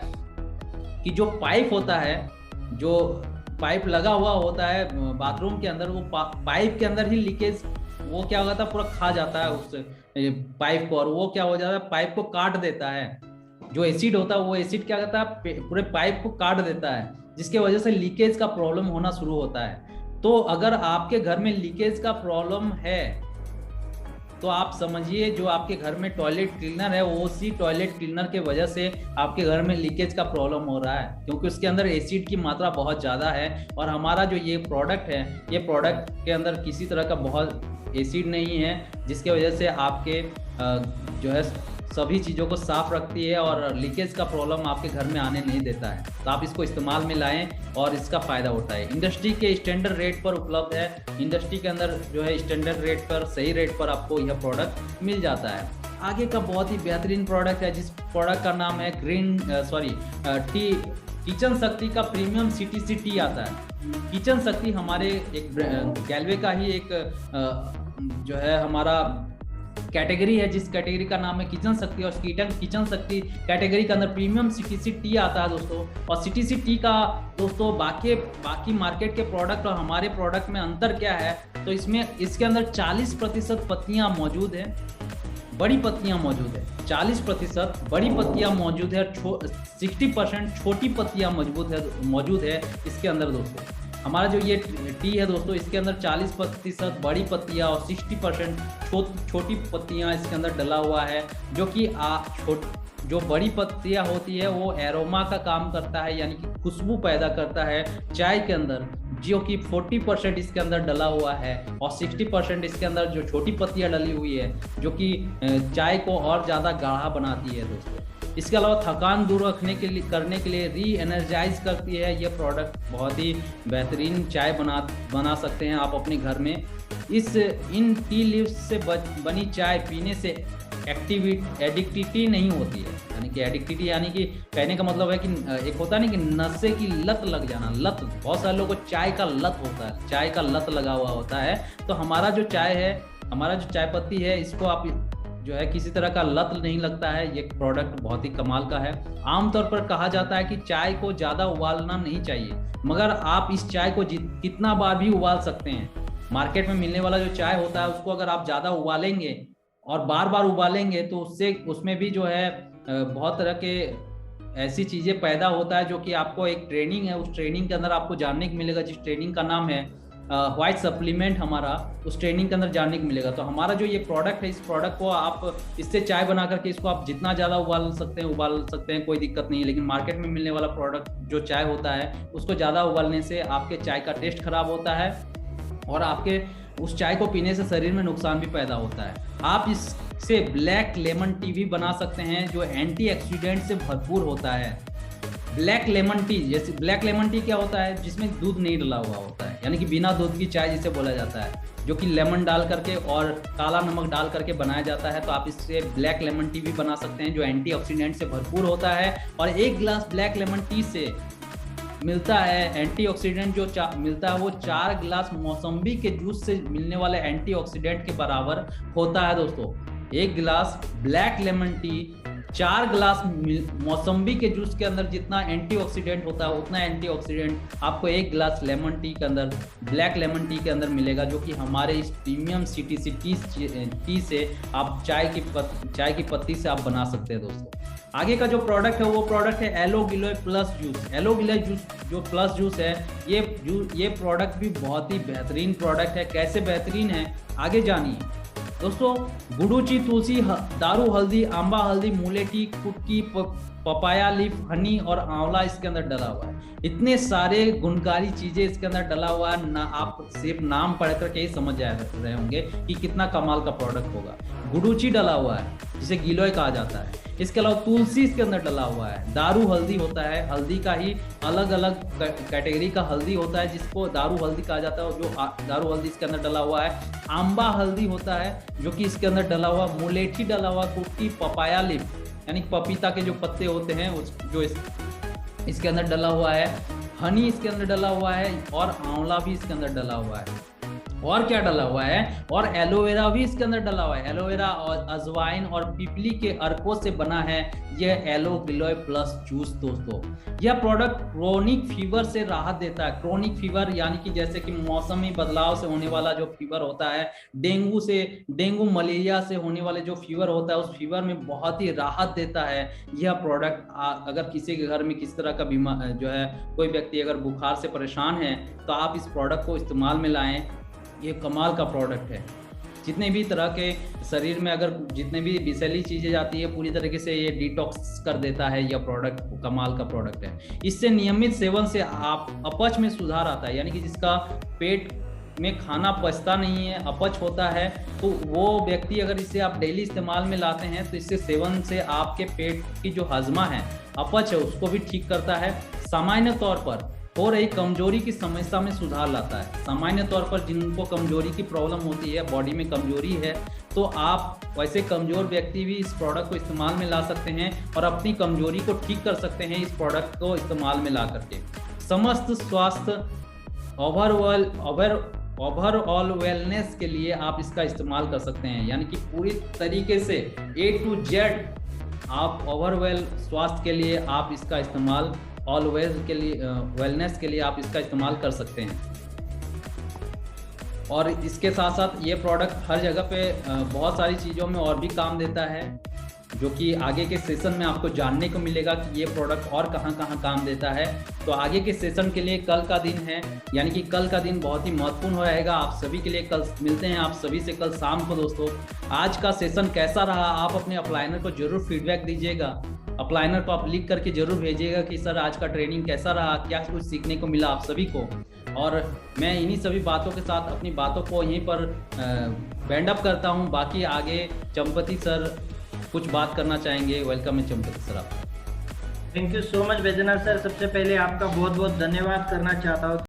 कि जो पाइप होता है, जो पाइप लगा हुआ होता है बाथरूम के अंदर, वो पाइप के अंदर ही लीकेज वो क्या होता है, पूरा खा जाता है उस पाइप को, और वो क्या हो जाता है, पाइप को काट देता है। जो एसिड होता है वो एसिड क्या करता है, पूरे पाइप को काट देता है, जिसके वजह से लीकेज का प्रॉब्लम होना शुरू होता है। तो अगर आपके घर में लीकेज का प्रॉब्लम है तो आप समझिए जो आपके घर में टॉयलेट क्लीनर है वो उसी टॉयलेट क्लीनर के वजह से आपके घर में लीकेज का प्रॉब्लम हो रहा है, क्योंकि उसके अंदर एसिड की मात्रा बहुत ज़्यादा है। और हमारा जो ये प्रोडक्ट है, ये प्रोडक्ट के अंदर किसी तरह का बहुत एसिड नहीं है, जिसके वजह से आपके जो है सभी चीज़ों को साफ रखती है और लीकेज का प्रॉब्लम आपके घर में आने नहीं देता है। तो आप इसको इस्तेमाल में लाएं और इसका फ़ायदा उठाएं। इंडस्ट्री के स्टैंडर्ड रेट पर उपलब्ध है। इंडस्ट्री के अंदर जो है स्टैंडर्ड रेट पर, सही रेट पर आपको यह प्रोडक्ट मिल जाता है। आगे का बहुत ही बेहतरीन प्रोडक्ट है, जिस प्रोडक्ट का नाम है किचन शक्ति का प्रीमियम CTC टी आता है। किचन शक्ति हमारे एक गैलवे का ही एक जो है हमारा कैटेगरी है, जिस कैटेगरी का नाम है किचन शक्ति। और किचन शक्ति कैटेगरी के अंदर प्रीमियम CTC टी आता है दोस्तों। और CTC टी का दोस्तों बाकी मार्केट के प्रोडक्ट और हमारे प्रोडक्ट में अंतर क्या है, तो इसके अंदर 40% पत्तियां मौजूद है, बड़ी पत्तियां मौजूद है, 40% बड़ी पत्तियां मौजूद है, 60% छोटी पत्तियां मौजूद है इसके अंदर दोस्तों। हमारा जो ये टी है दोस्तों, इसके अंदर 40% बड़ी पत्तियां और 60% छोटी पत्तियां इसके अंदर डला हुआ है। जो कि जो बड़ी पत्तियां होती है वो एरोमा का काम करता है, यानी कि खुशबू पैदा करता है चाय के अंदर, जो कि 40% इसके अंदर डला हुआ है। और 60% इसके अंदर जो छोटी पत्तियां डली हुई है, जो कि चाय को और ज़्यादा गाढ़ा बनाती है दोस्तों। इसके अलावा थकान दूर रखने के लिए करने के लिए री एनर्जाइज करती है। ये प्रोडक्ट बहुत ही बेहतरीन चाय बना सकते हैं आप अपने घर में। इन टी लीव्स से बनी चाय पीने से एडिक्टिविटी नहीं होती है, यानी कि एडिक्टिविटी यानी कि कहने का मतलब है कि एक होता नहीं कि नशे की लत लग जाना। लत, बहुत सारे लोगों को चाय का लत होता है, चाय का लत लगा हुआ होता है। तो हमारा जो चाय है, हमारा जो चाय पत्ती है, इसको आप जो है किसी तरह का लत नहीं लगता है। ये प्रोडक्ट बहुत ही कमाल का है। आमतौर पर कहा जाता है कि चाय को ज़्यादा उबालना नहीं चाहिए, मगर आप इस चाय को कितना बार भी उबाल सकते हैं। मार्केट में मिलने वाला जो चाय होता है उसको अगर आप ज़्यादा उबालेंगे और बार बार उबालेंगे तो उसमें भी जो है बहुत तरह के ऐसी चीज़ें पैदा होता है, जो कि आपको एक ट्रेनिंग है, उस ट्रेनिंग के अंदर आपको जानने को मिलेगा, जिस ट्रेनिंग का नाम है व्हाइट सप्लीमेंट। हमारा उस ट्रेनिंग के अंदर जानने को मिलेगा। तो हमारा जो ये प्रोडक्ट है, इस प्रोडक्ट को आप इससे चाय बना करके इसको आप जितना ज़्यादा उबाल सकते हैं, कोई दिक्कत नहीं है। लेकिन मार्केट में मिलने वाला प्रोडक्ट जो चाय होता है, उसको ज़्यादा उबालने से आपके चाय का टेस्ट खराब होता है और आपके उस चाय को पीने से शरीर में नुकसान भी पैदा होता है। आप इससे ब्लैक लेमन टी भी बना सकते हैं, जो एंटीऑक्सीडेंट से भरपूर होता है। ब्लैक लेमन टी, जैसे ब्लैक लेमन टी क्या होता है, जिसमें दूध नहीं डला हुआ होता है, यानी कि बिना दूध की चाय जिसे बोला जाता है, जो कि लेमन डाल करके और काला नमक डाल करके बनाया जाता है। तो आप इससे ब्लैक लेमन टी भी बना सकते हैं, जो एंटीऑक्सीडेंट से भरपूर होता है। और एक गिलास ब्लैक लेमन टी से मिलता है एंटीऑक्सीडेंट जो मिलता है वो 4 गिलास मौसम्बी के जूस से मिलने वाले एंटीऑक्सीडेंट के बराबर होता है। दोस्तों, एक गिलास ब्लैक लेमन टी 4 गिलास मौसम्बी के जूस के अंदर जितना एंटीऑक्सीडेंट होता है, उतना एंटीऑक्सीडेंट आपको एक गिलास लेमन टी के अंदर, ब्लैक लेमन टी के अंदर मिलेगा, जो कि हमारे इस प्रीमियम CTC टी से आप चाय की पत्ती से आप बना सकते हैं। दोस्तों, आगे का जो प्रोडक्ट है वो प्रोडक्ट है एलो गिलोय प्लस जूस। एलो गिलोय जूस जो प्लस जूस है, ये प्रोडक्ट भी बहुत ही बेहतरीन प्रोडक्ट है। कैसे बेहतरीन है, आगे जानिए। दोस्तों, गुड़ूची, तुलसी, दारू हल्दी, आंबा हल्दी, मुलेठी, कुटकी, पपाया लीफ, हनी और आंवला इसके अंदर डला हुआ है। इतने सारे गुणकारी चीजें इसके अंदर डला हुआ है ना, आप सिर्फ नाम पढ़ करके ही समझ जा रहे होंगे कि कितना कमाल का प्रोडक्ट होगा। गुड़ूची डला हुआ है, जिसे गिलोय कहा जाता है। इसके अलावा तुलसी इसके अंदर डला हुआ है। दारू हल्दी होता है, हल्दी का ही अलग अलग कैटेगरी का हल्दी होता है, जिसको दारू हल्दी कहा जाता है, जो दारू हल्दी इसके अंदर डला हुआ है। आंबा हल्दी होता है, जो कि इसके अंदर डला हुआ। मुलेठी डला हुआ, कुटकी, पपाया लीफ यानी पपीता के जो पत्ते होते हैं जो इसके अंदर डला हुआ है। हनी इसके अंदर डला हुआ है और आंवला भी इसके अंदर डला हुआ है। और क्या डला हुआ है, और एलोवेरा भी इसके अंदर डला हुआ है। एलोवेरा और अजवाइन और पिपली के अर्कों से बना है यह एलो गिलोय प्लस जूस। दोस्तों, यह प्रोडक्ट क्रोनिक फीवर से राहत देता है। क्रोनिक फीवर यानी कि जैसे कि मौसमी बदलाव से होने वाला जो फीवर होता है, डेंगू मलेरिया से होने वाले जो फीवर होता है, उस फीवर में बहुत ही राहत देता है यह प्रोडक्ट। अगर किसी के घर में किसी तरह का बीमार जो है, कोई व्यक्ति अगर बुखार से परेशान है, तो आप इस प्रोडक्ट को इस्तेमाल में लाएं। ये कमाल का प्रोडक्ट है। जितने भी तरह के शरीर में अगर जितने भी विषैली चीज़ें जाती है, पूरी तरीके से ये डिटॉक्स कर देता है। यह प्रोडक्ट कमाल का प्रोडक्ट है। इससे नियमित सेवन से आप अपच में सुधार आता है, यानी कि जिसका पेट में खाना पचता नहीं है, अपच होता है, तो वो व्यक्ति अगर इसे आप डेली इस्तेमाल में लाते हैं, तो इससे सेवन से आपके पेट की जो हजमा है, अपच है, उसको भी ठीक करता है। सामान्य तौर पर हो रही कमजोरी की समस्या में सुधार लाता है। सामान्य तौर पर जिनको कमजोरी की प्रॉब्लम होती है, बॉडी में कमजोरी है, तो आप वैसे कमजोर व्यक्ति भी इस प्रोडक्ट को इस्तेमाल में ला सकते हैं और अपनी कमजोरी को ठीक कर सकते हैं इस प्रोडक्ट को इस्तेमाल में ला करके। समस्त स्वास्थ्य ओवरऑल वेलनेस के लिए आप इसका इस्तेमाल कर सकते हैं, यानी कि पूरी तरीके से A to Z आप ओवरऑल स्वास्थ्य के लिए आप इसका इस्तेमाल, ऑलवेज के लिए वेलनेस के लिए आप इसका इस्तेमाल कर सकते हैं। और इसके साथ साथ ये प्रोडक्ट हर जगह पे बहुत सारी चीज़ों में और भी काम देता है, जो कि आगे के सेशन में आपको जानने को मिलेगा कि ये प्रोडक्ट और कहाँ कहाँ काम देता है। तो आगे के सेशन के लिए कल का दिन है, यानी कि कल का दिन बहुत ही महत्वपूर्ण रहेगा आप सभी के लिए। कल मिलते हैं आप सभी से कल शाम को। दोस्तों, आज का सेशन कैसा रहा, आप अपने अपलाइनर को जरूर फीडबैक दीजिएगा। अपलाइनर को आप लिख करके जरूर भेजिएगा कि सर आज का ट्रेनिंग कैसा रहा, क्या कुछ सीखने को मिला आप सभी को। और मैं इन्हीं सभी बातों के साथ अपनी बातों को यहीं पर बैंड अप करता हूं। बाकी आगे चंपति सर कुछ बात करना चाहेंगे, वेलकम है चंपक सर आप। Thank you so much Baijnath sir, सबसे पहले आपका बहुत बहुत धन्यवाद करना चाहता हूँ